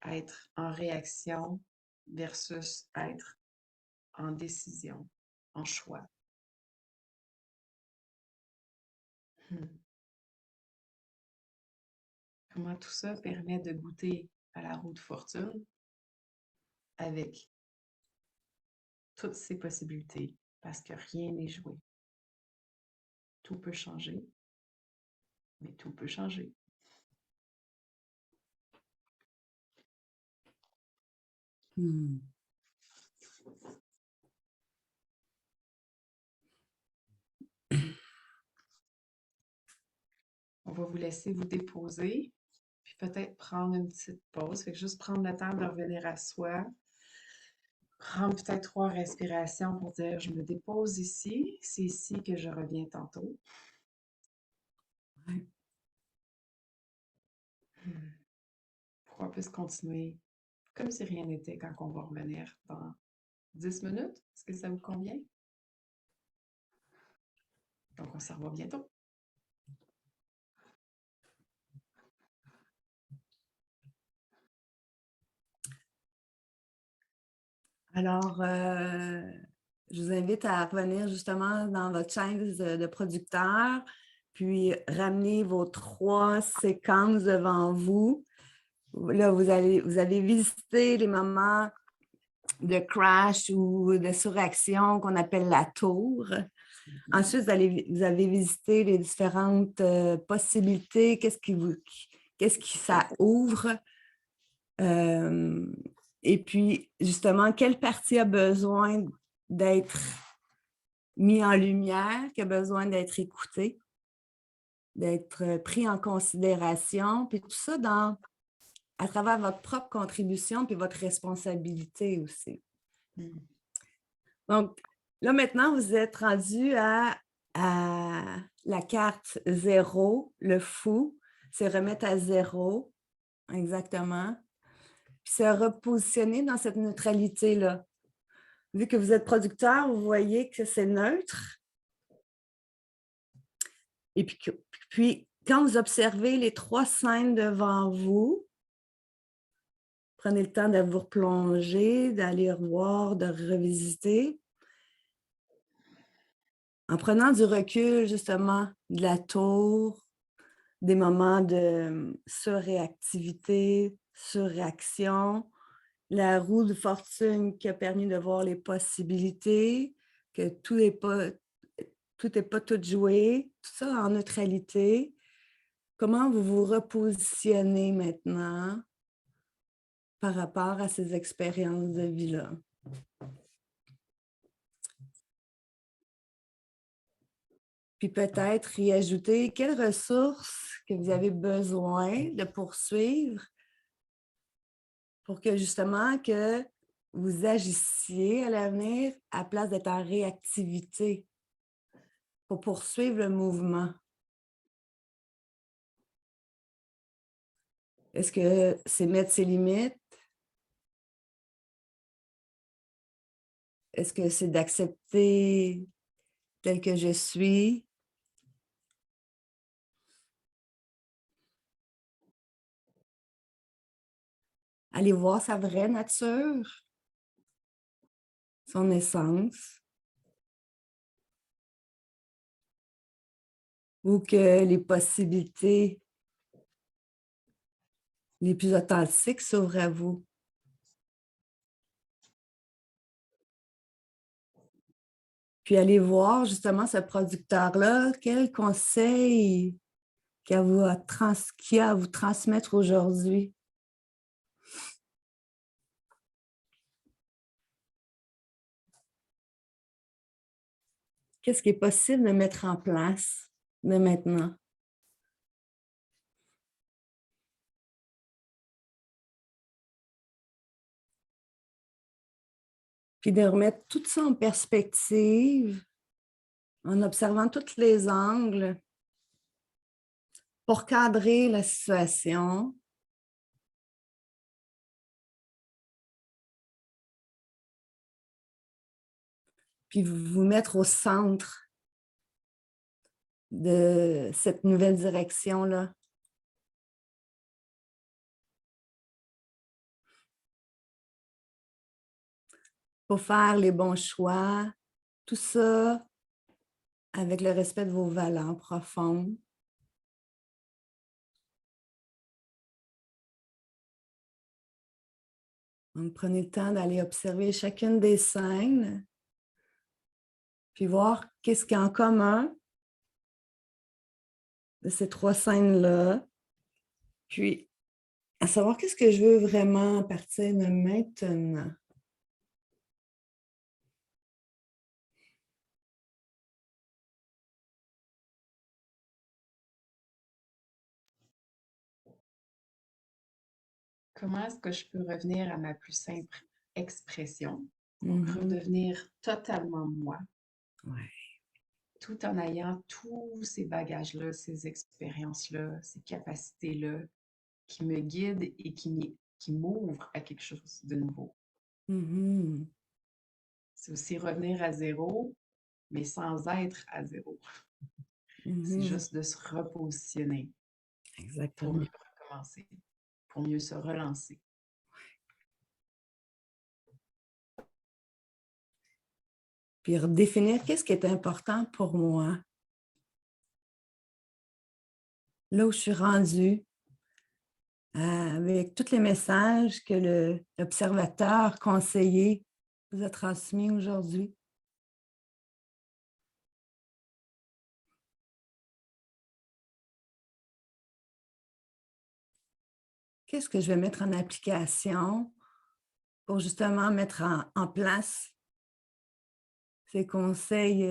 être en réaction versus être en décision, en choix. Comment tout ça permet de goûter à la roue de fortune avec toutes ses possibilités, parce que rien n'est joué. Tout peut changer, mais tout peut changer. Mhm. On va vous laisser vous déposer, puis peut-être prendre une petite pause. Fait que juste prendre le temps de revenir à soi. Prendre peut-être 3 respirations pour dire je me dépose ici. C'est ici que je reviens tantôt. Ouais. Pour qu'on puisse continuer comme si rien n'était quand on va revenir dans 10 minutes. Est-ce que ça vous convient? Donc, on se revoit bientôt. Alors, je vous invite à revenir justement dans votre chaise de producteur, puis ramener vos 3 séquences devant vous. Là, vous allez visiter les moments de crash ou de suraction qu'on appelle la tour. Ensuite, vous avez visité les différentes possibilités, qu'est-ce qui ça ouvre. Et puis, justement, quelle partie a besoin d'être mise en lumière, qui a besoin d'être écoutée, d'être pris en considération, puis tout ça à travers votre propre contribution puis votre responsabilité aussi. Donc, là, maintenant, vous êtes rendu à la carte 0, le fou, c'est remettre à 0, exactement, puis se repositionner dans cette neutralité-là. Vu que vous êtes producteur, vous voyez que c'est neutre. Et puis, quand vous observez les 3 scènes devant vous, prenez le temps de vous replonger, d'aller revoir, de revisiter. En prenant du recul, justement, de la tour, des moments de surréactivité, surréaction, la roue de fortune qui a permis de voir les possibilités, que tout n'est pas tout joué, tout ça en neutralité. Comment vous vous repositionnez maintenant par rapport à ces expériences de vie-là? Puis peut-être y ajouter quelles ressources que vous avez besoin de poursuivre pour que justement que vous agissiez à l'avenir à place d'être en réactivité pour poursuivre le mouvement. Est-ce que c'est mettre ses limites? Est-ce que c'est d'accepter tel que je suis? Aller voir sa vraie nature, son essence. Ou que les possibilités les plus authentiques s'ouvrent à vous. Puis aller voir justement ce producteur-là, quel conseil qu'il a à vous transmettre aujourd'hui. qu'est-ce qui est possible de mettre en place de maintenant. Puis de remettre tout ça en perspective en observant tous les angles pour cadrer la situation. Puis vous mettre au centre de cette nouvelle direction-là. Pour faire les bons choix, tout ça avec le respect de vos valeurs profondes. Donc, prenez le temps d'aller observer chacune des scènes, puis voir qu'est-ce qu'il y a en commun de ces 3 scènes-là, puis à savoir qu'est-ce que je veux vraiment à partir de maintenant. Comment est-ce que je peux revenir à ma plus simple expression? Donc, redevenir totalement moi, Ouais. tout en ayant tous ces bagages-là, ces expériences-là, ces capacités-là qui me guident et qui m'ouvrent à quelque chose de nouveau. C'est aussi revenir à zéro, mais sans être à zéro. C'est juste de se repositionner pour Exactement. mieux recommencer, pour mieux se relancer. Puis redéfinir qu'est-ce qui est important pour moi. Là où je suis rendue, avec tous les messages que l'observateur conseiller vous a transmis aujourd'hui. Qu'est-ce que je vais mettre en application pour justement mettre en place ces conseils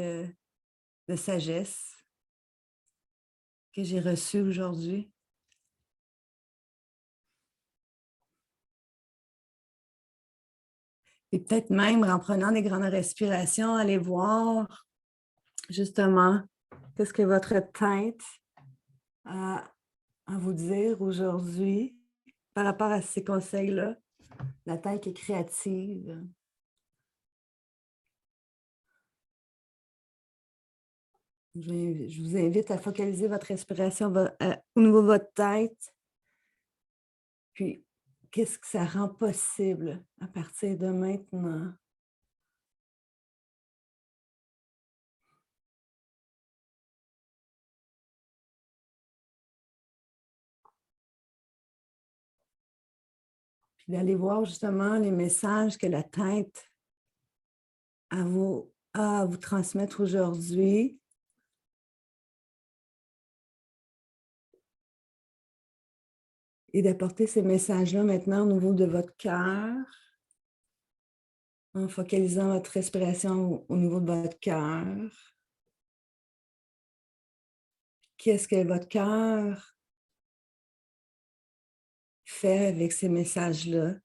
de sagesse que j'ai reçus aujourd'hui? Et peut-être même en prenant des grandes respirations, aller voir justement qu'est-ce que votre tête a à vous dire aujourd'hui par rapport à ces conseils-là. La tête qui est créative. Je vous invite à focaliser votre respiration au niveau de votre tête. Puis, qu'est-ce que ça rend possible à partir de maintenant? Puis d'aller voir justement les messages que la tête a à vous transmettre aujourd'hui. Et d'apporter ces messages-là maintenant au niveau de votre cœur, en focalisant votre respiration au niveau de votre cœur. Qu'est-ce que votre cœur fait avec ces messages-là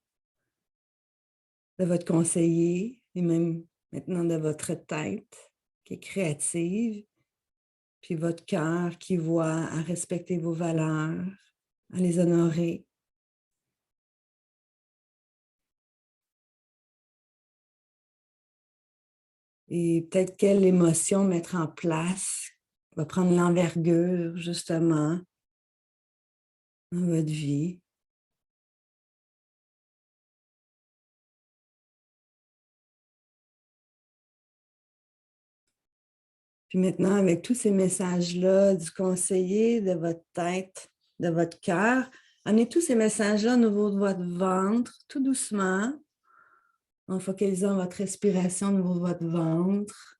de votre conseiller et même maintenant de votre tête qui est créative, puis votre cœur qui voit à respecter vos valeurs, à les honorer. Et peut-être quelle émotion mettre en place va prendre l'envergure justement dans votre vie. Puis maintenant, avec tous ces messages-là du conseiller, de votre tête, de votre cœur, amenez tous ces messages-là au niveau de votre ventre, tout doucement, en focalisant votre respiration au niveau de votre ventre.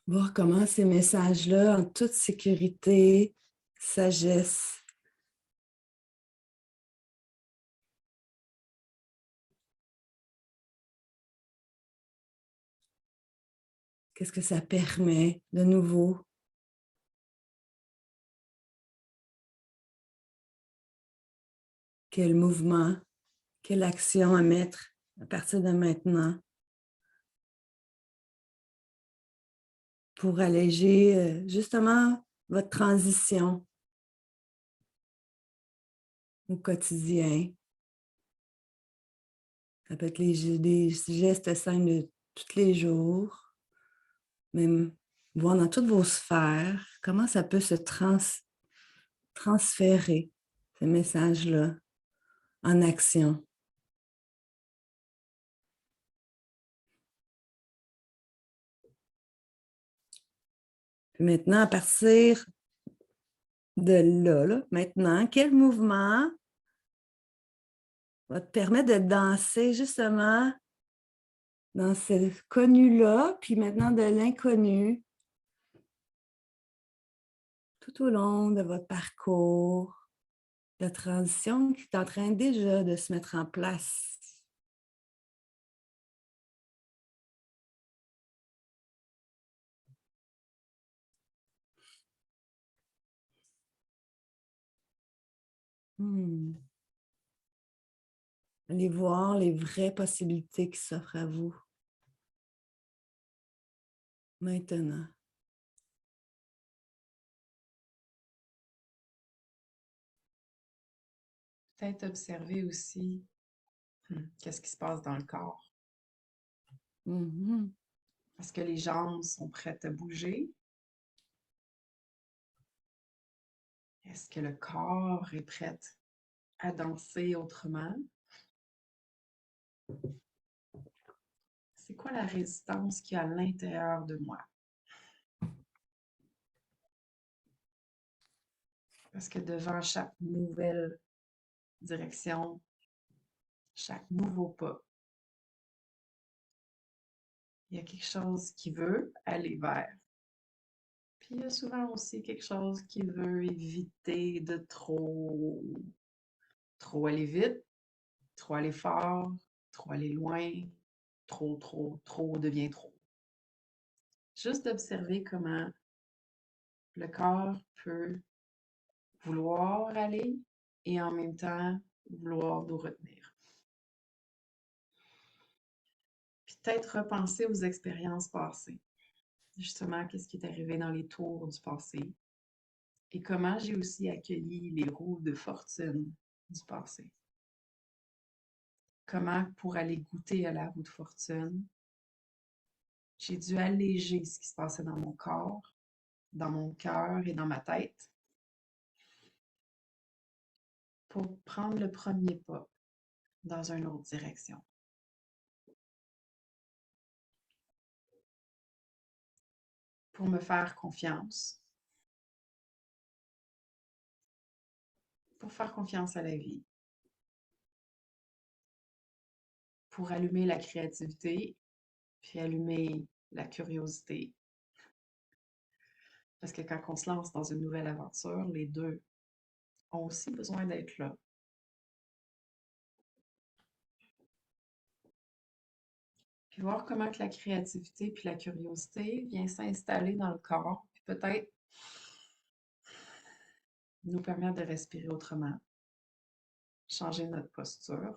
Voir comment ces messages-là, en toute sécurité, sagesse, Qu'est-ce que ça permet de nouveau? Quel mouvement, quelle action à mettre à partir de maintenant pour alléger justement votre transition au quotidien. Ça peut être des gestes simples de tous les jours, même voir dans toutes vos sphères comment ça peut se transférer, ce message-là, en action. Puis maintenant, à partir de là, maintenant, quel mouvement va te permettre de danser justement dans ce connu-là, puis maintenant de l'inconnu, tout au long de votre parcours, la transition qui est en train déjà de se mettre en place. Allez voir les vraies possibilités qui s'offrent à vous maintenant. Peut-être observer aussi qu'est-ce qui se passe dans le corps. Mhm. Est-ce que les jambes sont prêtes à bouger? Est-ce que le corps est prêt à danser autrement? C'est quoi la résistance qu'il y a à l'intérieur de moi? Parce que devant chaque nouvelle direction, chaque nouveau pas, il y a quelque chose qui veut aller vers. Puis il y a souvent aussi quelque chose qui veut éviter de trop aller vite, trop aller fort, trop aller loin, trop devient trop. Juste d'observer comment le corps peut vouloir aller et en même temps vouloir nous retenir. Puis peut-être repenser aux expériences passées. Justement, qu'est-ce qui est arrivé dans les tours du passé et comment j'ai aussi accueilli les roues de fortune du passé. Comment, pour aller goûter à la roue de fortune, j'ai dû alléger ce qui se passait dans mon corps, dans mon cœur et dans ma tête pour prendre le premier pas dans une autre direction. Pour me faire confiance, pour faire confiance à la vie, pour allumer la créativité, puis allumer la curiosité. Parce que quand on se lance dans une nouvelle aventure, les deux ont aussi besoin d'être là. Puis voir comment que la créativité puis la curiosité vient s'installer dans le corps, puis peut-être nous permettre de respirer autrement, changer notre posture,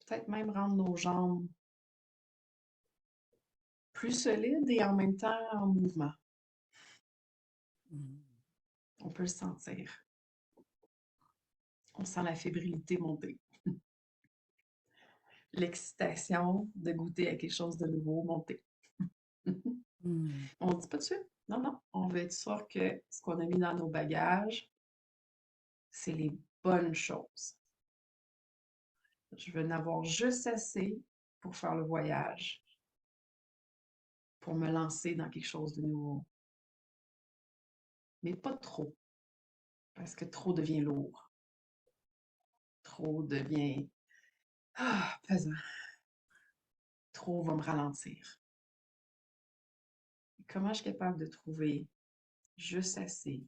peut-être même rendre nos jambes plus solides et en même temps en mouvement. On peut le sentir. On sent la fébrilité monter. L'excitation de goûter à quelque chose de nouveau monter. On ne dit pas de suite. Non, non. On veut être sûr que ce qu'on a mis dans nos bagages, c'est les bonnes choses. Je veux en avoir juste assez pour faire le voyage, pour me lancer dans quelque chose de nouveau. Mais pas trop, parce que trop devient lourd. Trop devient pesant. Trop va me ralentir. Comment je suis capable de trouver juste assez,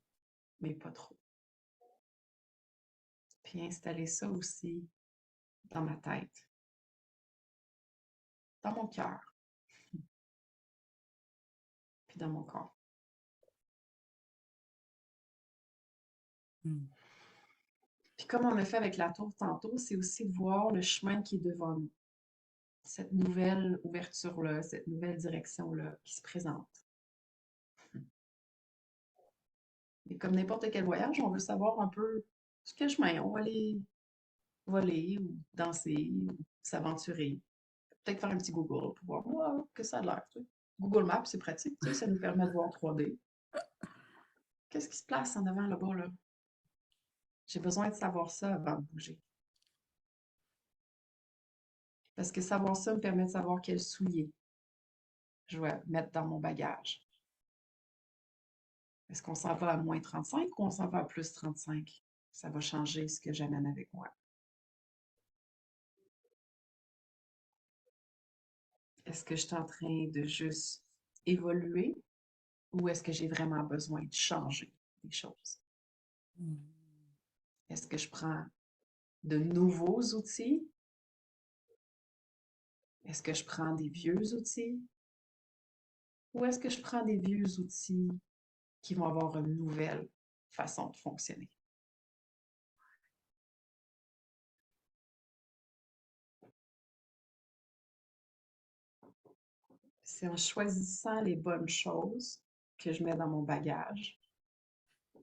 mais pas trop? Puis installer ça aussi dans ma tête, dans mon cœur. dans mon corps. Puis comme on a fait avec la tour tantôt, c'est aussi voir le chemin qui est devant nous. Cette nouvelle ouverture-là, cette nouvelle direction-là qui se présente. Et comme n'importe quel voyage, on veut savoir un peu sur quel chemin on va aller voler ou danser ou s'aventurer. Peut-être faire un petit Google pour voir que ça a l'air. Tu sais. Google Maps, c'est pratique, tu sais, ça nous permet de voir en 3D. Qu'est-ce qui se place en avant là-bas, là? J'ai besoin de savoir ça avant de bouger. Parce que savoir ça me permet de savoir quel soulier je vais mettre dans mon bagage. Est-ce qu'on s'en va à moins 35 ou on s'en va à plus 35? Ça va changer ce que j'amène avec moi. Est-ce que je suis en train de juste évoluer ou est-ce que j'ai vraiment besoin de changer des choses? Est-ce que je prends de nouveaux outils? Est-ce que je prends des vieux outils? Ou est-ce que je prends des vieux outils qui vont avoir une nouvelle façon de fonctionner? C'est en choisissant les bonnes choses que je mets dans mon bagage,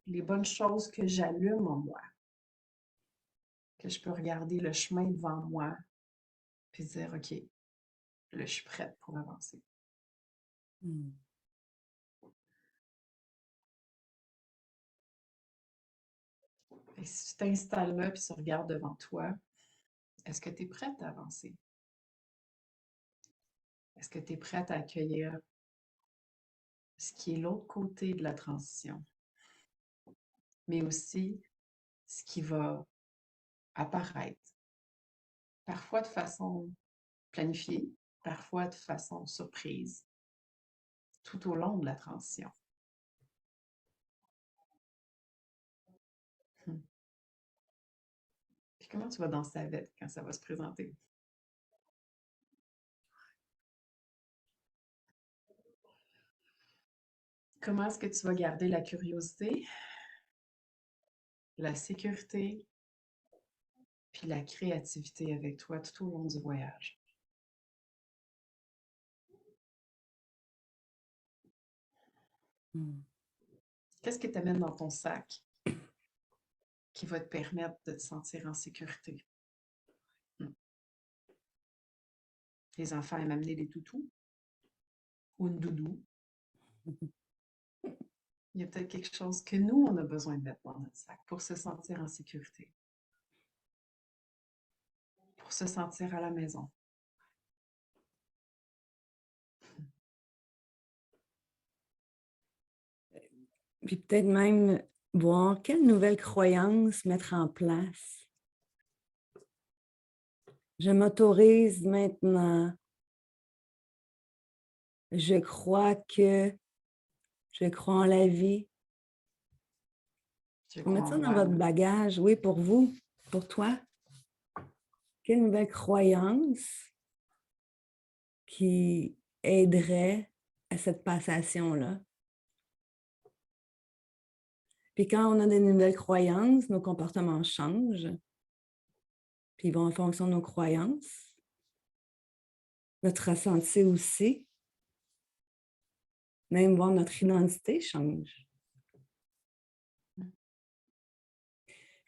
les bonnes choses que j'allume en moi, que je peux regarder le chemin devant moi puis dire, OK, là, je suis prête pour avancer. Et si tu t'installes là puis tu regardes devant toi, est-ce que tu es prête à avancer? Est-ce que tu es prête à accueillir ce qui est l'autre côté de la transition, mais aussi ce qui va apparaître, parfois de façon planifiée, parfois de façon surprise, tout au long de la transition. Hmm. Puis comment tu vas danser avec quand ça va se présenter? Comment est-ce que tu vas garder la curiosité, la sécurité, puis la créativité avec toi tout au long du voyage? Qu'est-ce que tu amènes dans ton sac qui va te permettre de te sentir en sécurité? Hmm. Les enfants aiment amener des toutous ou une doudou. Il y a peut-être quelque chose que nous, on a besoin de mettre dans notre sac pour se sentir en sécurité, pour se sentir à la maison. Puis peut-être même voir quelles nouvelles croyances mettre en place. Je m'autorise maintenant. Je crois en la vie. Je Vous mettez crois en ça dans moi. votre bagage, oui, pour vous, pour toi. Quelle nouvelle croyance qui aiderait à cette passation-là? Puis quand on a des nouvelles croyances, nos comportements changent. Puis ils vont en fonction de nos croyances. Notre ressenti aussi. Même voir notre identité change.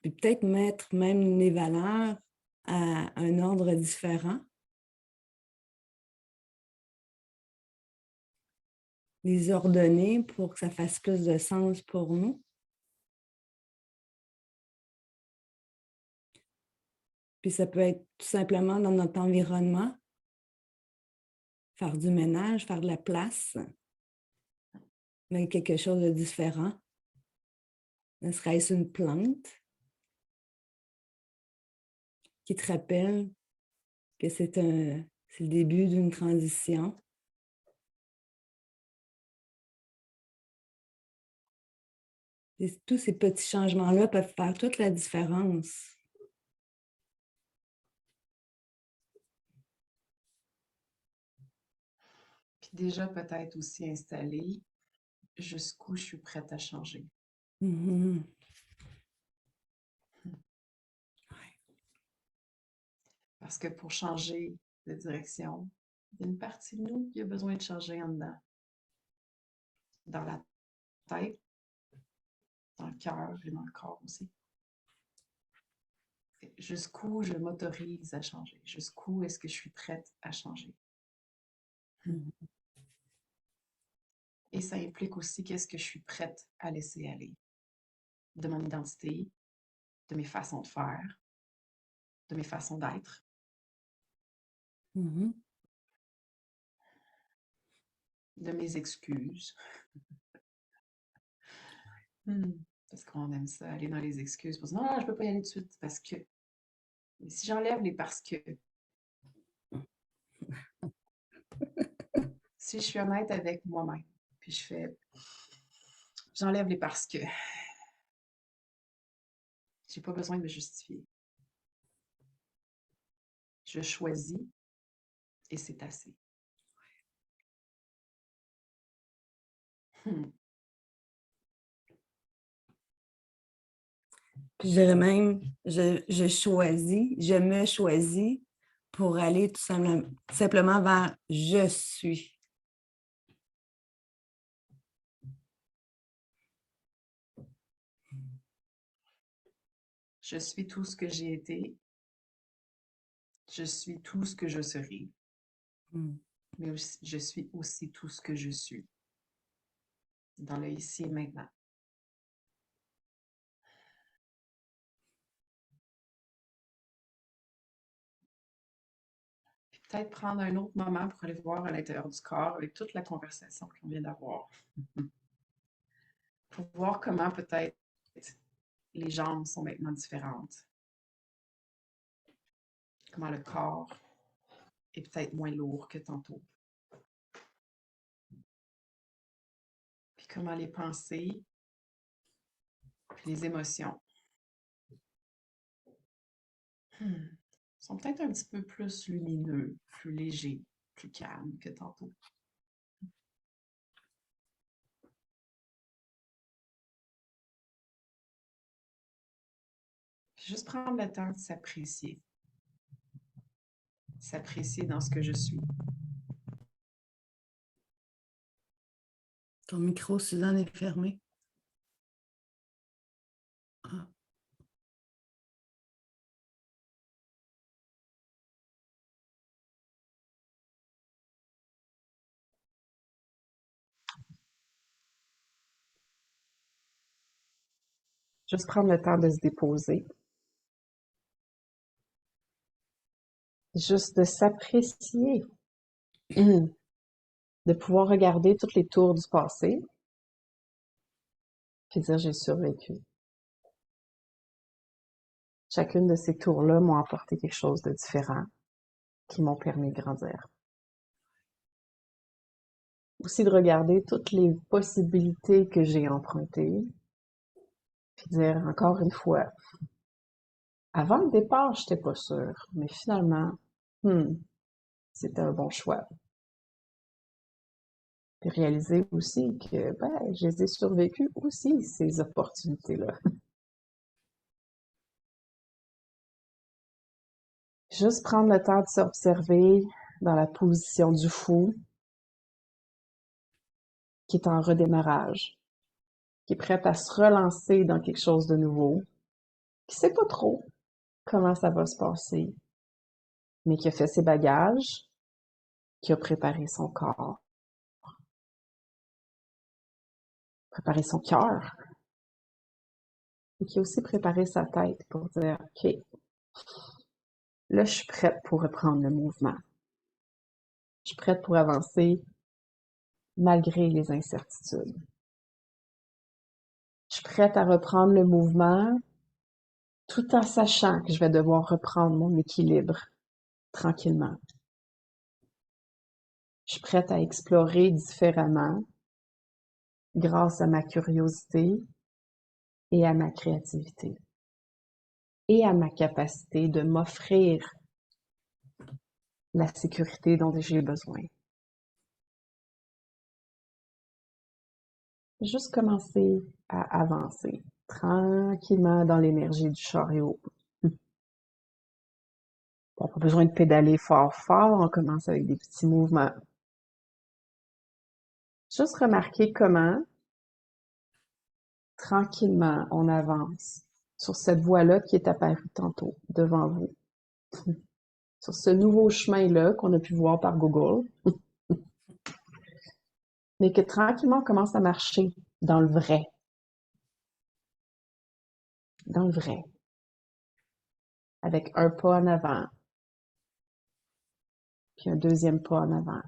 Puis peut-être mettre même les valeurs à un ordre différent. Les ordonner pour que ça fasse plus de sens pour nous. Puis ça peut être tout simplement dans notre environnement, faire du ménage, faire de la place, mais quelque chose de différent. Ne serait-ce une plante qui te rappelle que c'est le début d'une transition. Et tous ces petits changements-là peuvent faire toute la différence. Puis déjà peut-être aussi installer jusqu'où je suis prête à changer. Mhm. Parce que pour changer de direction, il y a une partie de nous qui a besoin de changer en dedans. Dans la tête, dans le cœur et dans le corps aussi. Jusqu'où je m'autorise à changer? Jusqu'où est-ce que je suis prête à changer? Mhm. Et ça implique aussi qu'est-ce que je suis prête à laisser aller de mon identité, de mes façons de faire, de mes façons d'être. Mhm. De mes excuses. Parce qu'on aime ça, aller dans les excuses pour dire non, non, je peux pas y aller tout de suite parce que. Mais si j'enlève les parce que, si je suis honnête avec moi-même, puis je fais, j'enlève les parce que, j'ai pas besoin de me justifier. Je choisis et c'est assez. Hmm. Puis je dirais même, je me choisis pour aller tout simplement vers je suis. Je suis tout ce que j'ai été. Je suis tout ce que je serai. Mm. Mais aussi, je suis aussi tout ce que je suis. Dans le ici et maintenant. Puis peut-être prendre un autre moment pour aller voir à l'intérieur du corps avec toute la conversation qu'on vient d'avoir. Pour voir comment peut-être les jambes sont maintenant différentes. Comment le corps est peut-être moins lourd que tantôt. Puis comment les pensées, puis les émotions sont peut-être un petit peu plus lumineux, plus légers, plus calmes que tantôt. Puis juste prendre le temps de s'apprécier. S'apprécier dans ce que je suis. Ton micro, Suzanne, est fermé. Ah. Juste prendre le temps de se déposer. Juste de s'apprécier. De pouvoir regarder toutes les tours du passé. Puis dire j'ai survécu. Chacune de ces tours-là m'ont apporté quelque chose de différent qui m'ont permis de grandir. Aussi de regarder toutes les possibilités que j'ai empruntées, puis dire encore une fois, avant le départ, j'étais pas sûre, mais finalement, c'était un bon choix. Puis réaliser aussi que, je les ai survécues aussi, ces opportunités-là. Juste prendre le temps de s'observer dans la position du fou, qui est en redémarrage, qui est prête à se relancer dans quelque chose de nouveau, qui sait pas trop comment ça va se passer, mais qui a fait ses bagages, qui a préparé son corps, préparé son cœur, et qui a aussi préparé sa tête pour dire, OK, là, je suis prête pour reprendre le mouvement. Je suis prête pour avancer malgré les incertitudes. Je suis prête à reprendre le mouvement tout en sachant que je vais devoir reprendre mon équilibre tranquillement. Je suis prête à explorer différemment grâce à ma curiosité et à ma créativité et à ma capacité de m'offrir la sécurité dont j'ai besoin. Juste commencer à avancer tranquillement dans l'énergie du chariot. Bon, pas besoin de pédaler fort fort, on commence avec des petits mouvements. Juste remarquer comment, tranquillement, on avance sur cette voie-là qui est apparue tantôt devant vous. Sur ce nouveau chemin-là qu'on a pu voir par Google, mais que tranquillement on commence à marcher dans le vrai. Dans le vrai. Avec un pas en avant, puis un deuxième pas en avant.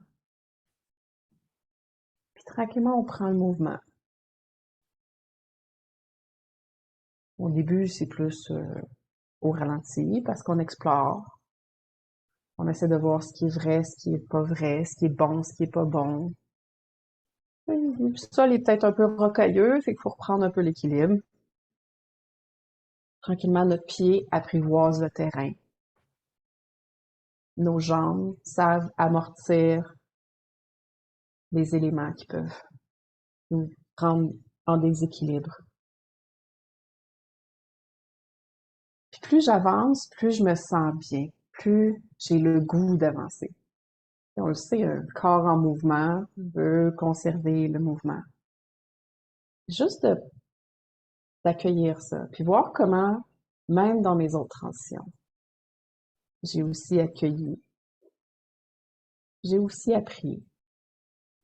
Puis tranquillement, on prend le mouvement. Au début, c'est plus au ralenti parce qu'on explore. On essaie de voir ce qui est vrai, ce qui est pas vrai, ce qui est bon, ce qui est pas bon. Le sol est peut-être un peu rocailleux, fait qu'il faut reprendre un peu l'équilibre. Tranquillement, notre pied apprivoise le terrain. Nos jambes savent amortir les éléments qui peuvent nous rendre en déséquilibre. Puis plus j'avance, plus je me sens bien, plus j'ai le goût d'avancer. On le sait, un corps en mouvement veut conserver le mouvement. Juste d'accueillir ça, puis voir comment, même dans mes autres transitions, j'ai aussi accueilli, j'ai aussi appris.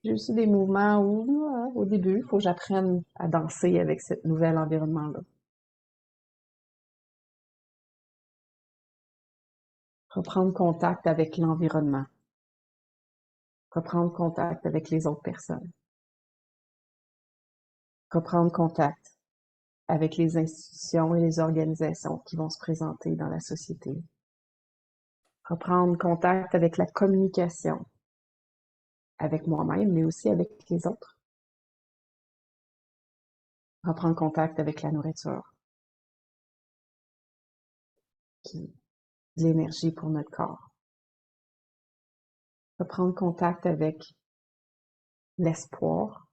J'ai aussi des mouvements où, au début, il faut que j'apprenne à danser avec ce nouvel environnement-là. Reprendre contact avec l'environnement. Reprendre contact avec les autres personnes. Reprendre contact avec les institutions et les organisations qui vont se présenter dans la société. Reprendre contact avec la communication, avec moi-même, mais aussi avec les autres. Reprendre contact avec la nourriture, qui est de l'énergie pour notre corps. Reprendre contact avec l'espoir.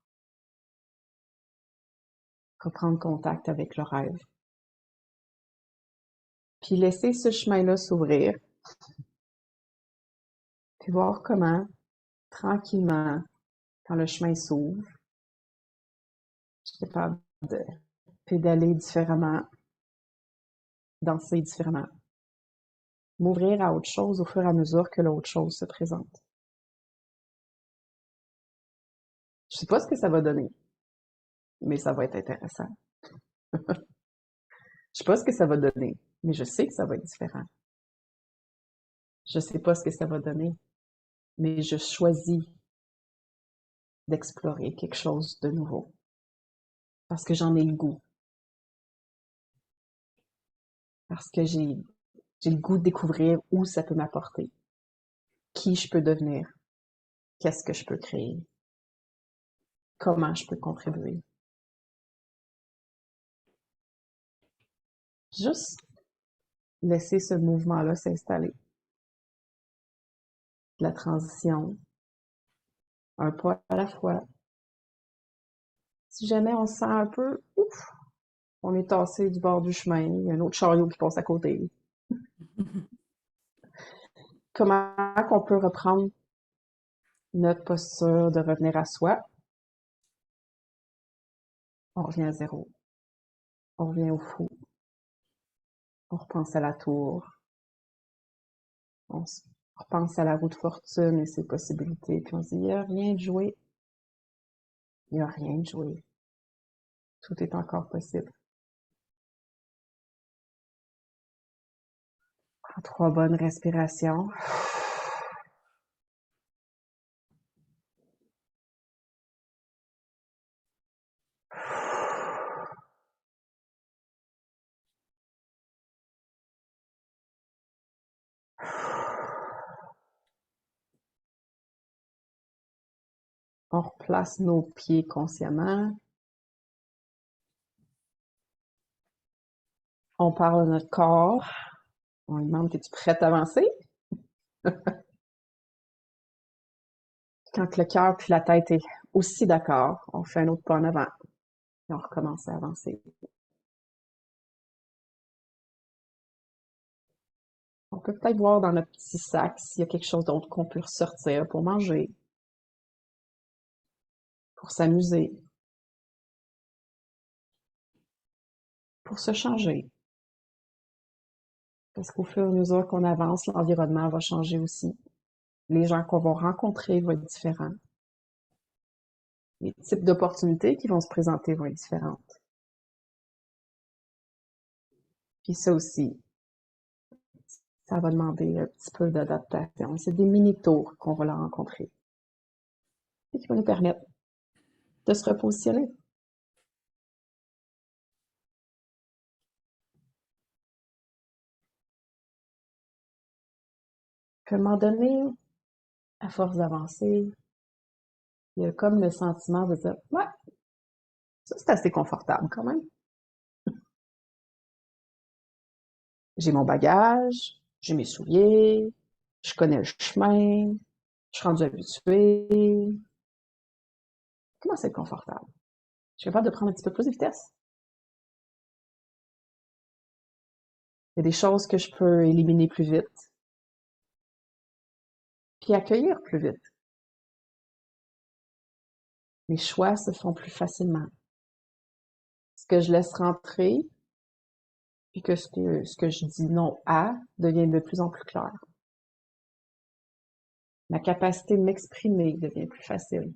Reprendre contact avec le rêve. Puis laisser ce chemin-là s'ouvrir. Puis voir comment, tranquillement, quand le chemin s'ouvre, je suis capable de pédaler différemment, danser différemment, m'ouvrir à autre chose au fur et à mesure que l'autre chose se présente. Je sais pas ce que ça va donner, mais ça va être intéressant. Je sais pas ce que ça va donner, mais je sais que ça va être différent. Je sais pas ce que ça va donner, mais je choisis d'explorer quelque chose de nouveau. Parce que j'en ai le goût. Parce que j'ai le goût de découvrir où ça peut m'apporter. Qui je peux devenir. Qu'est-ce que je peux créer. Comment je peux contribuer. Juste laisser ce mouvement-là s'installer. La transition, un pas à la fois. Si jamais on se sent un peu, ouf, on est tassé du bord du chemin, il y a un autre chariot qui passe à côté. Comment qu'on peut reprendre notre posture de revenir à soi? On revient à zéro. On revient au fou. On repense à la tour. On repense à la roue de fortune et ses possibilités. Puis on se dit, il n'y a rien de joué. Il n'y a rien de joué. Tout est encore possible. Prends 3 bonnes respirations. On replace nos pieds consciemment. On parle à notre corps. On lui demande, es-tu prête à avancer? Quand le cœur puis la tête est aussi d'accord, on fait un autre pas en avant. Et on recommence à avancer. On peut peut-être voir dans notre petit sac s'il y a quelque chose d'autre qu'on peut ressortir pour manger, pour s'amuser, pour se changer. Parce qu'au fur et à mesure qu'on avance, l'environnement va changer aussi. Les gens qu'on va rencontrer vont être différents. Les types d'opportunités qui vont se présenter vont être différentes. Puis ça aussi, ça va demander un petit peu d'adaptation. C'est des mini-tours qu'on va leur rencontrer et qui vont nous permettre de se repositionner. Puis à un moment donné, à force d'avancer, il y a comme le sentiment de dire, ouais, ça c'est assez confortable quand même. J'ai mon bagage, j'ai mes souliers, je connais le chemin, je suis rendue habituée. Comment c'est confortable? Je suis capable de prendre un petit peu plus de vitesse. Il y a des choses que je peux éliminer plus vite, puis accueillir plus vite. Les choix se font plus facilement. Ce que je laisse rentrer, puis que ce que je dis non à devient de plus en plus clair. Ma capacité de m'exprimer devient plus facile.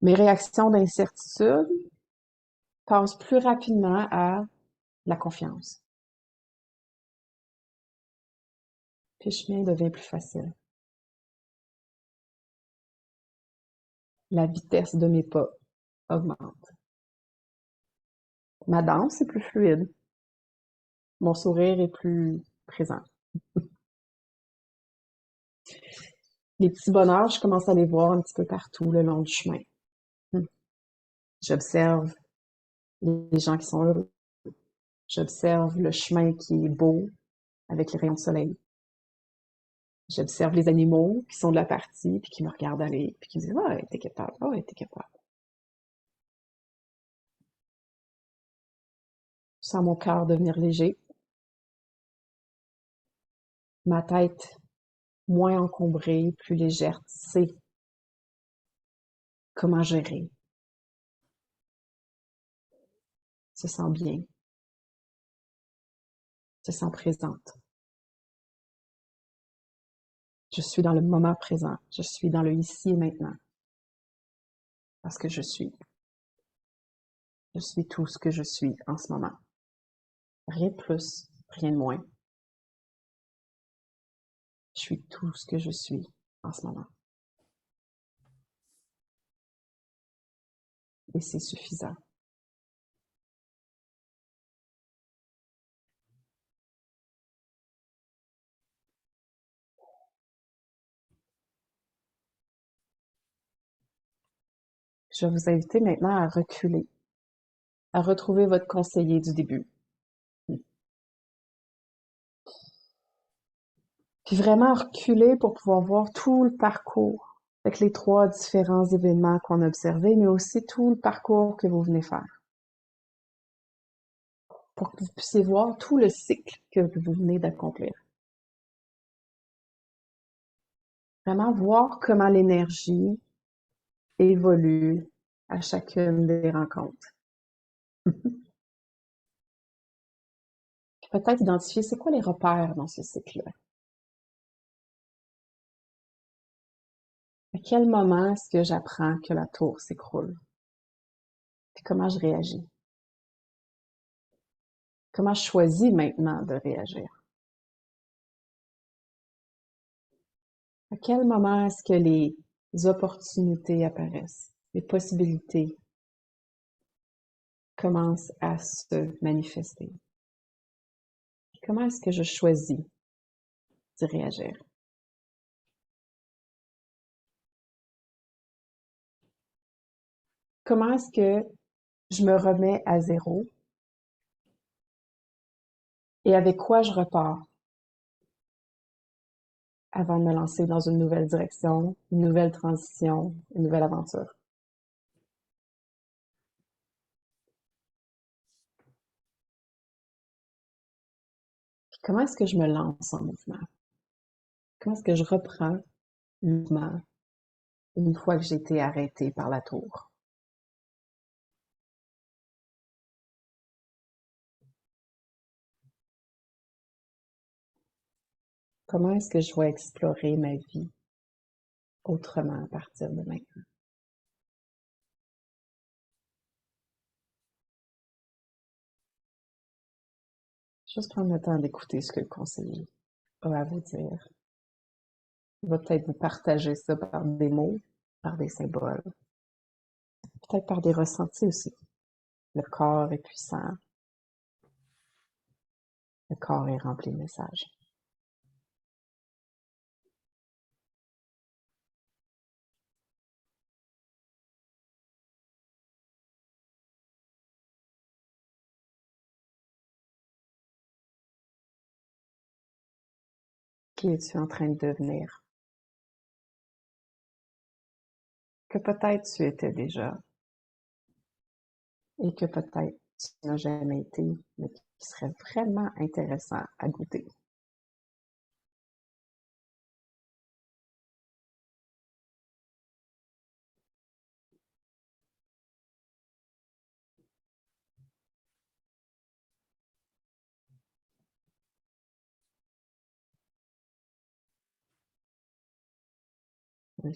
Mes réactions d'incertitude passent plus rapidement à la confiance. Puis le chemin devient plus facile. La vitesse de mes pas augmente. Ma danse est plus fluide. Mon sourire est plus présent. Les petits bonheurs, je commence à les voir un petit peu partout le long du chemin. J'observe les gens qui sont heureux. J'observe le chemin qui est beau avec les rayons de soleil. J'observe les animaux qui sont de la partie, puis qui me regardent aller, puis qui me disent « Ouais, t'es capable, ouais, t'es capable. » Je sens mon cœur devenir léger, ma tête moins encombrée, plus légère, c'est comment gérer. Se sent bien, se sent présente. Je suis dans le moment présent, je suis dans le ici et maintenant. Parce que je suis tout ce que je suis en ce moment. Rien de plus, rien de moins. Je suis tout ce que je suis en ce moment. Et c'est suffisant. Je vais vous inviter maintenant à reculer, à retrouver votre conseiller du début. Puis vraiment reculer pour pouvoir voir tout le parcours avec les 3 différents événements qu'on a observés, mais aussi tout le parcours que vous venez faire. Pour que vous puissiez voir tout le cycle que vous venez d'accomplir. Vraiment voir comment l'énergie évolue à chacune des rencontres. Puis peut-être identifier c'est quoi les repères dans ce cycle-là. À quel moment est-ce que j'apprends que la tour s'écroule? Puis comment je réagis? Comment je choisis maintenant de réagir? À quel moment est-ce que les opportunités apparaissent? Les possibilités commencent à se manifester? Puis comment est-ce que je choisis d'y réagir? Comment est-ce que je me remets à zéro? Et avec quoi je repars avant de me lancer dans une nouvelle direction, une nouvelle transition, une nouvelle aventure? Comment est-ce que je me lance en mouvement? Comment est-ce que je reprends le mouvement une fois que j'ai été arrêtée par la tour? Comment est-ce que je vais explorer ma vie autrement à partir de maintenant? Juste prendre le temps d'écouter ce que le conseiller a à vous dire. Il va peut-être vous partager ça par des mots, par des symboles, peut-être par des ressentis aussi. Le corps est puissant, le corps est rempli de messages. Qui es-tu en train de devenir? Que peut-être tu étais déjà et que peut-être tu n'as jamais été, mais qui serait vraiment intéressant à goûter.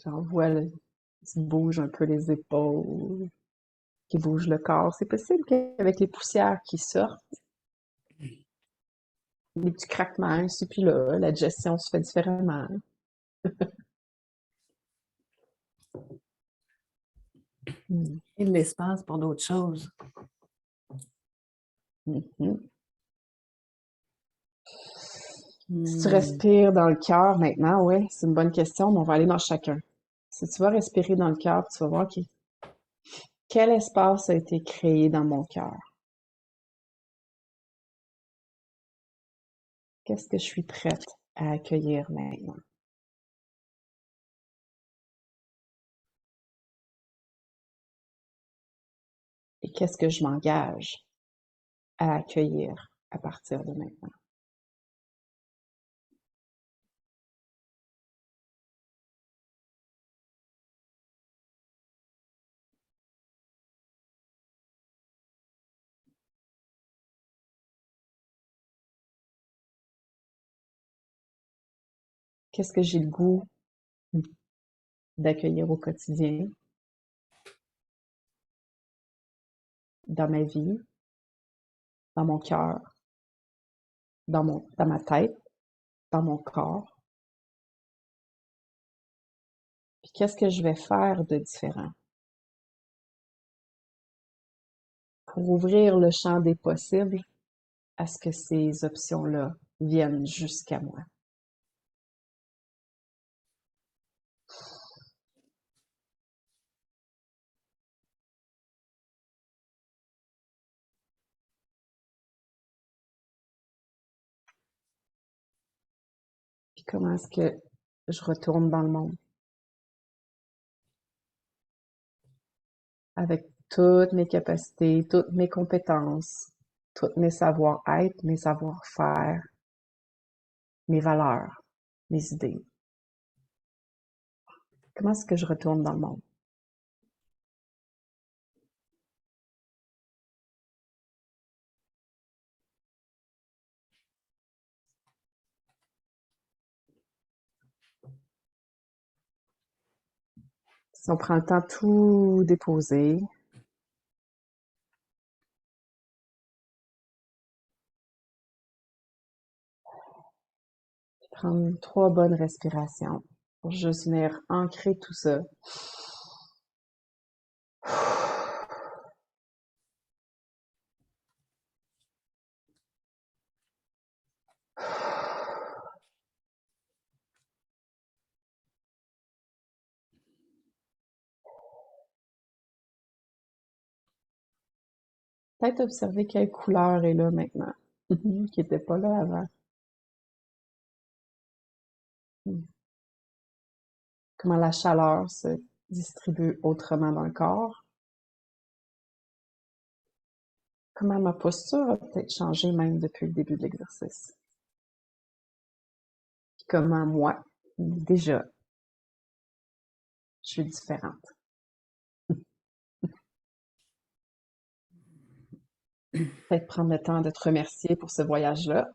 J'en vois qui bouge un peu les épaules, qui bouge le corps. C'est possible qu'avec les poussières qui sortent, les petits craquements ici puis là, la digestion se fait différemment. Mm. Et de l'espace pour d'autres choses. Mhm. Si tu Hmm. respires dans le cœur maintenant, oui, c'est une bonne question, mais on va aller dans chacun. Si tu vas respirer dans le cœur, tu vas voir quel espace a été créé dans mon cœur. Qu'est-ce que je suis prête à accueillir maintenant? Et qu'est-ce que je m'engage à accueillir à partir de maintenant? Qu'est-ce que j'ai le goût d'accueillir au quotidien, dans ma vie, dans mon cœur, dans ma tête, dans mon corps? Puis qu'est-ce que je vais faire de différent pour ouvrir le champ des possibles à ce que ces options-là viennent jusqu'à moi? Puis comment est-ce que je retourne dans le monde avec toutes mes capacités, toutes mes compétences, tous mes savoir-être, mes savoir-faire, mes valeurs, mes idées? Comment est-ce que je retourne dans le monde? Si on prend le temps de tout déposer, prendre 3 bonnes respirations pour juste venir ancrer tout ça. Peut-être observer quelle couleur est là maintenant, qui n'était pas là avant. Comment la chaleur se distribue autrement dans le corps. Comment ma posture a peut-être changé même depuis le début de l'exercice. comment moi, déjà, je suis différente. Peut-être prendre le temps de te remercier pour ce voyage-là.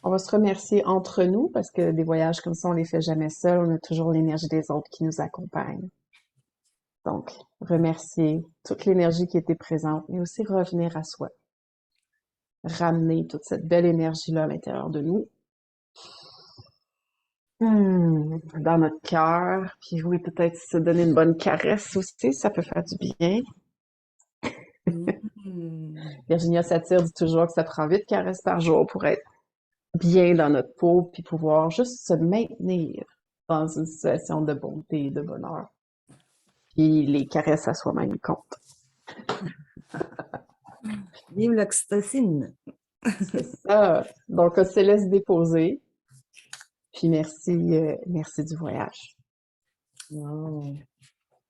On va se remercier entre nous parce que des voyages comme ça, on les fait jamais seuls. On a toujours l'énergie des autres qui nous accompagne. Donc, remercier toute l'énergie qui était présente, mais aussi revenir à soi. Ramener toute cette belle énergie-là à l'intérieur de nous. Dans notre cœur. Puis oui, peut-être se donner une bonne caresse aussi, ça peut faire du bien. Virginia Satir dit toujours que ça prend 8 caresses par jour pour être bien dans notre peau, puis pouvoir juste se maintenir dans une situation de bonté et de bonheur. Puis les caresses à soi-même comptent. Vive l'oxytocine! C'est ça. Donc, on se laisse déposer. Puis merci, merci du voyage. Wow!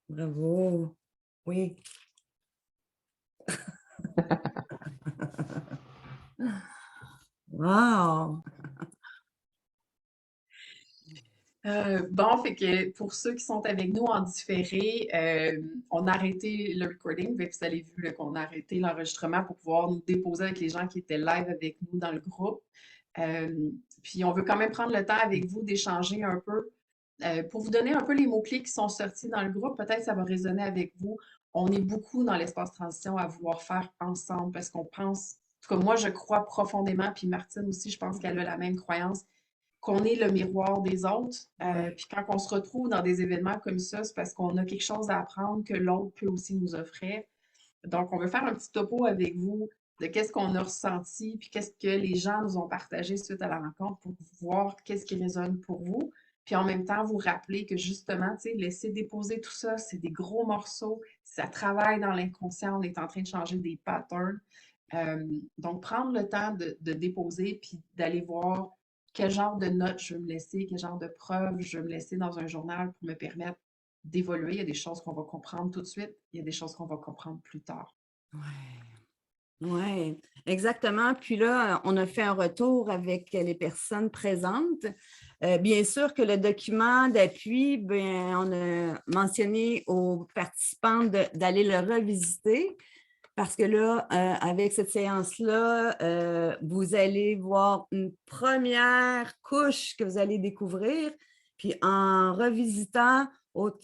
Bravo! Oui! Wow! Bon, fait que pour ceux qui sont avec nous en différé, on a arrêté le recording. Fait que vous avez vu là, qu'on a arrêté l'enregistrement pour pouvoir nous déposer avec les gens qui étaient live avec nous dans le groupe. Puis on veut quand même prendre le temps avec vous d'échanger un peu pour vous donner un peu les mots-clés qui sont sortis dans le groupe. Peut-être ça va résonner avec vous. On est beaucoup dans l'espace transition à vouloir faire ensemble parce qu'on pense, en tout cas moi je crois profondément, puis Martine aussi, je pense qu'elle a la même croyance qu'on est le miroir des autres. Puis quand on se retrouve dans des événements comme ça, c'est parce qu'on a quelque chose à apprendre que l'autre peut aussi nous offrir. Donc, on veut faire un petit topo avec vous de qu'est-ce qu'on a ressenti, puis qu'est-ce que les gens nous ont partagé suite à la rencontre pour voir qu'est-ce qui résonne pour vous. Puis en même temps, vous rappeler que justement, tu sais, laisser déposer tout ça, c'est des gros morceaux, ça travaille dans l'inconscient, on est en train de changer des patterns. Donc, prendre le temps de déposer, puis d'aller voir quel genre de notes je veux me laisser, quel genre de preuves je veux me laisser dans un journal pour me permettre d'évoluer. Il y a des choses qu'on va comprendre tout de suite, il y a des choses qu'on va comprendre plus tard. Oui, exactement. Puis là, on a fait un retour avec les personnes présentes. Bien sûr que le document d'appui, bien, on a mentionné aux participants d'aller le revisiter parce que là, avec cette séance-là, vous allez voir une première couche que vous allez découvrir. Puis en revisitant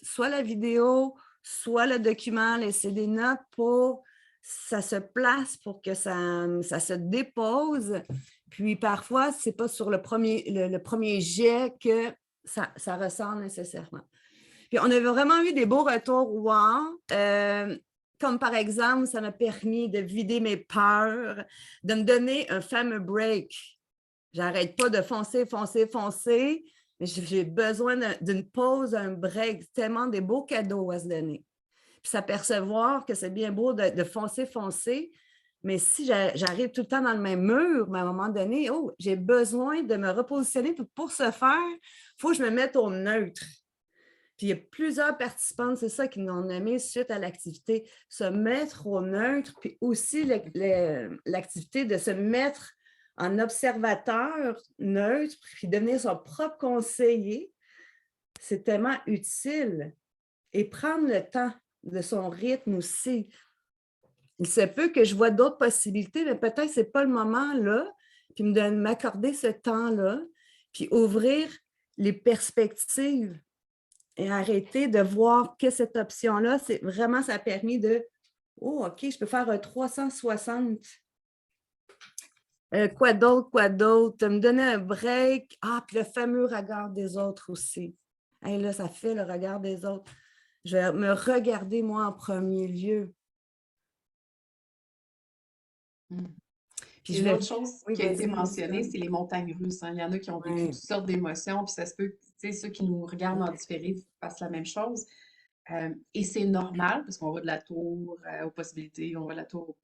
soit la vidéo, soit le document, laisser des notes pour ça se place pour que ça se dépose. Puis parfois, ce n'est pas sur le premier jet que ça ressort nécessairement. Puis on a vraiment eu des beaux retours, wow. Comme par exemple, ça m'a permis de vider mes peurs, de me donner un fameux break. J'arrête pas de foncer, foncer, foncer, mais j'ai besoin d'une pause, un break, tellement des beaux cadeaux à se donner. Puis s'apercevoir que c'est bien beau de foncer, foncer, mais si j'arrive tout le temps dans le même mur, mais à un moment donné, oh, j'ai besoin de me repositionner. Pour ce faire, il faut que je me mette au neutre. Puis il y a plusieurs participants, c'est ça qui nous ont nommé suite à l'activité, se mettre au neutre, puis aussi l'activité de se mettre en observateur neutre, puis devenir son propre conseiller, c'est tellement utile. Et prendre le temps de son rythme aussi. Il se peut que je vois d'autres possibilités, mais peut-être que ce n'est pas le moment là, puis m'accorder ce temps-là, puis ouvrir les perspectives et arrêter de voir que cette option-là, c'est vraiment, ça a permis de « Oh, OK, je peux faire un 360. Quoi d'autre, quoi d'autre? Me donner un break. Ah, puis le fameux regard des autres aussi. Hey, là, ça fait le regard des autres. Je vais me regarder, moi, en premier lieu. Puis une autre chose qui a été mentionnée, c'est les montagnes russes. Hein. Il y en a qui ont vécu toutes sortes d'émotions, puis ça se peut que ceux qui nous regardent en différé fassent la même chose. Et c'est normal, parce qu'on va de la tour aux possibilités, on va de la tour.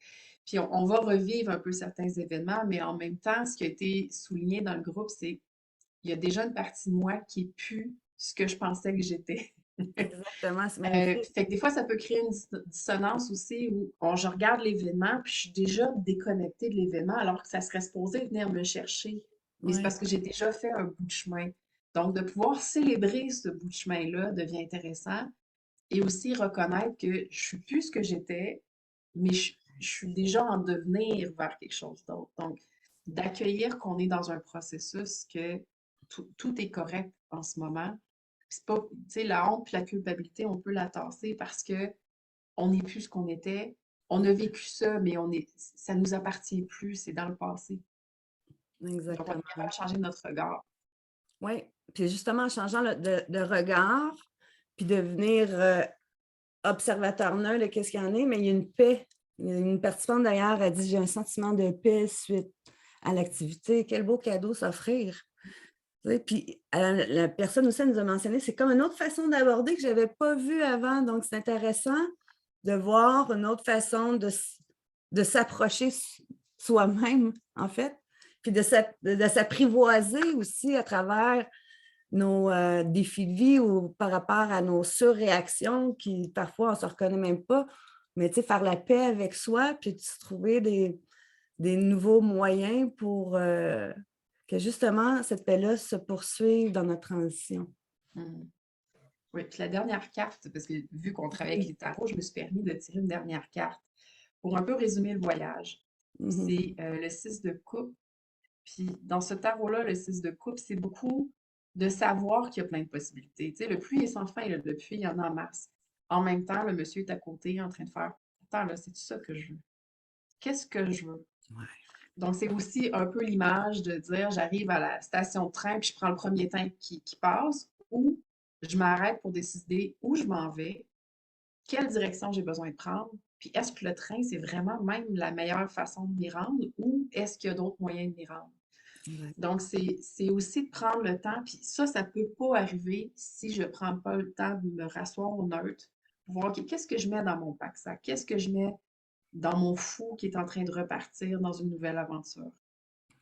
Puis on va revivre un peu certains événements, mais en même temps, ce qui a été souligné dans le groupe, c'est qu'il y a déjà une partie de moi qui est plus ce que je pensais que j'étais. Exactement, c'est magnifique. Fait que des fois, ça peut créer une dissonance aussi où je regarde l'événement, puis je suis déjà déconnectée de l'événement alors que ça serait supposé venir me chercher. Mais c'est Oui, parce que j'ai déjà fait un bout de chemin. Donc, de pouvoir célébrer ce bout de chemin-là devient intéressant et aussi reconnaître que je suis plus ce que j'étais, mais je suis déjà en devenir vers quelque chose d'autre. Donc, d'accueillir qu'on est dans un processus, que tout est correct en ce moment. C'est pas, tu sais, la honte puis la culpabilité, on peut la tasser parce que on n'est plus ce qu'on était. On a vécu ça, mais ça nous appartient plus, c'est dans le passé. Donc, on est capable exactement. de changer notre regard. Oui, puis justement, en changeant de regard, puis devenir observateur neutre de qu'est-ce qu'il y en est, mais il y a une paix. Il y a une participante d'ailleurs a dit, j'ai un sentiment de paix suite à l'activité. Quel beau cadeau s'offrir. Tu sais, puis la personne aussi nous a mentionné, c'est comme une autre façon d'aborder que je n'avais pas vue avant. Donc, c'est intéressant de voir une autre façon de s'approcher soi-même, en fait, puis de s'apprivoiser aussi à travers nos défis de vie ou par rapport à nos surréactions qui, parfois, on ne se reconnaît même pas. Mais tu sais, faire la paix avec soi, puis de se trouver des nouveaux moyens pour que justement cette paix-là se poursuive dans notre transition. Mhm. Oui, puis la dernière carte, parce que vu qu'on travaille avec Oui. les tarots, je me suis permis de tirer une dernière carte pour un peu résumer le voyage. Mhm. C'est le 6 de coupe. Puis dans ce tarot-là, le 6 de coupe, c'est beaucoup de savoir qu'il y a plein de possibilités. Tu sais, le puits est sans fin, là, le puits, il y en a en masse. En même temps, le monsieur est à côté en train de faire attends, là, c'est ça que je veux. Qu'est-ce que je veux? Ouais. Donc, c'est aussi un peu l'image de dire j'arrive à la station de train puis je prends le premier train qui passe ou je m'arrête pour décider où je m'en vais, quelle direction j'ai besoin de prendre, puis est-ce que le train, c'est vraiment même la meilleure façon de m'y rendre ou est-ce qu'il y a d'autres moyens de m'y rendre? Exact. Donc, c'est aussi de prendre le temps, puis ça peut pas arriver si je prends pas le temps de me rasseoir au neutre, pour voir, OK, qu'est-ce que je mets dans mon pack-sac? Qu'est-ce que je mets dans mon fou qui est en train de repartir dans une nouvelle aventure?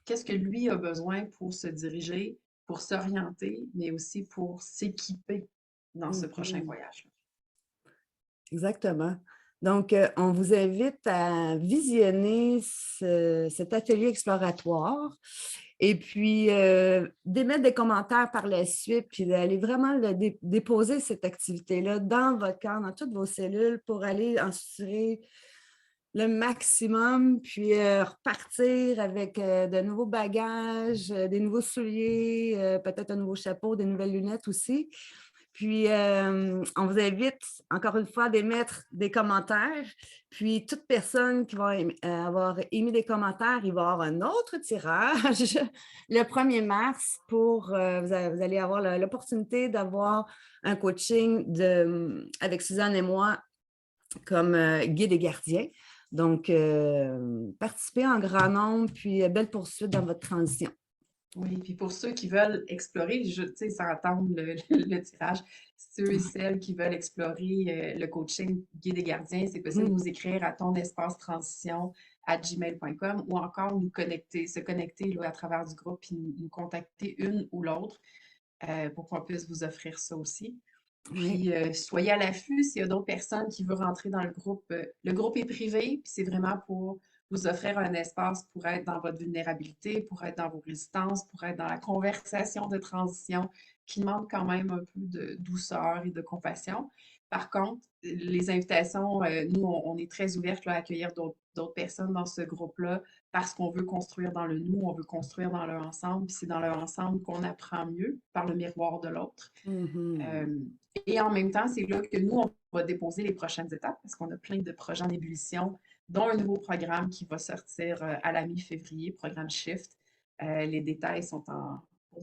Qu'est-ce que lui a besoin pour se diriger, pour s'orienter, mais aussi pour s'équiper dans ce prochain Mhm. voyage-là? Exactement. Donc, on vous invite à visionner cet atelier exploratoire et puis d'émettre des commentaires par la suite, puis d'aller vraiment déposer cette activité-là dans votre corps, dans toutes vos cellules pour aller en tirer le maximum, puis repartir avec de nouveaux bagages, des nouveaux souliers, peut-être un nouveau chapeau, des nouvelles lunettes aussi. Puis, on vous invite, encore une fois, d'émettre des commentaires. Puis, toute personne qui va avoir émis des commentaires, il va y avoir un autre tirage le 1er mars pour, vous allez avoir l'opportunité d'avoir un coaching avec Suzanne et moi comme guide et gardien. Donc, participez en grand nombre, puis belle poursuite dans votre transition. Oui, puis pour ceux qui veulent explorer, tu sais, sans attendre le tirage, ceux et celles qui veulent explorer le coaching guide et gardien, c'est possible de nous écrire à tonespace-transition@gmail.com ou encore se connecter là, à travers du groupe puis nous contacter une ou l'autre pour qu'on puisse vous offrir ça aussi. Oui. Puis soyez à l'affût s'il y a d'autres personnes qui veulent rentrer dans le groupe. Le groupe est privé, puis c'est vraiment pour vous offrir un espace pour être dans votre vulnérabilité, pour être dans vos résistances, pour être dans la conversation de transition qui demande quand même un peu de douceur et de compassion. Par contre, les invitations, nous, on est très ouvertes là, à accueillir d'autres personnes dans ce groupe-là parce qu'on veut construire dans le nous, on veut construire dans le ensemble, puis c'est dans le ensemble qu'on apprend mieux par le miroir de l'autre. Mhm. Et en même temps, c'est là que nous, on va déposer les prochaines étapes parce qu'on a plein de projets en ébullition, dont un nouveau programme qui va sortir à la mi-février, programme Shift. Les détails vont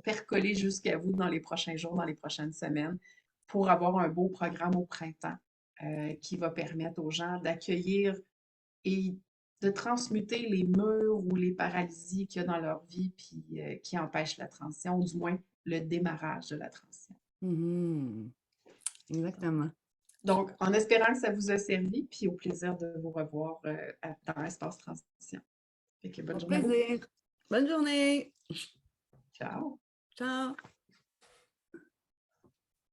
percoler jusqu'à vous dans les prochains jours, dans les prochaines semaines, pour avoir un beau programme au printemps qui va permettre aux gens d'accueillir et de transmuter les murs ou les paralysies qu'il y a dans leur vie puis qui empêchent la transition, ou du moins le démarrage de la transition. Mhm. Exactement. Donc, en espérant que ça vous a servi, puis au plaisir de vous revoir dans l'espace transition. Fait que bonne Au journée à vous. plaisir. Bonne journée. Ciao. Ciao.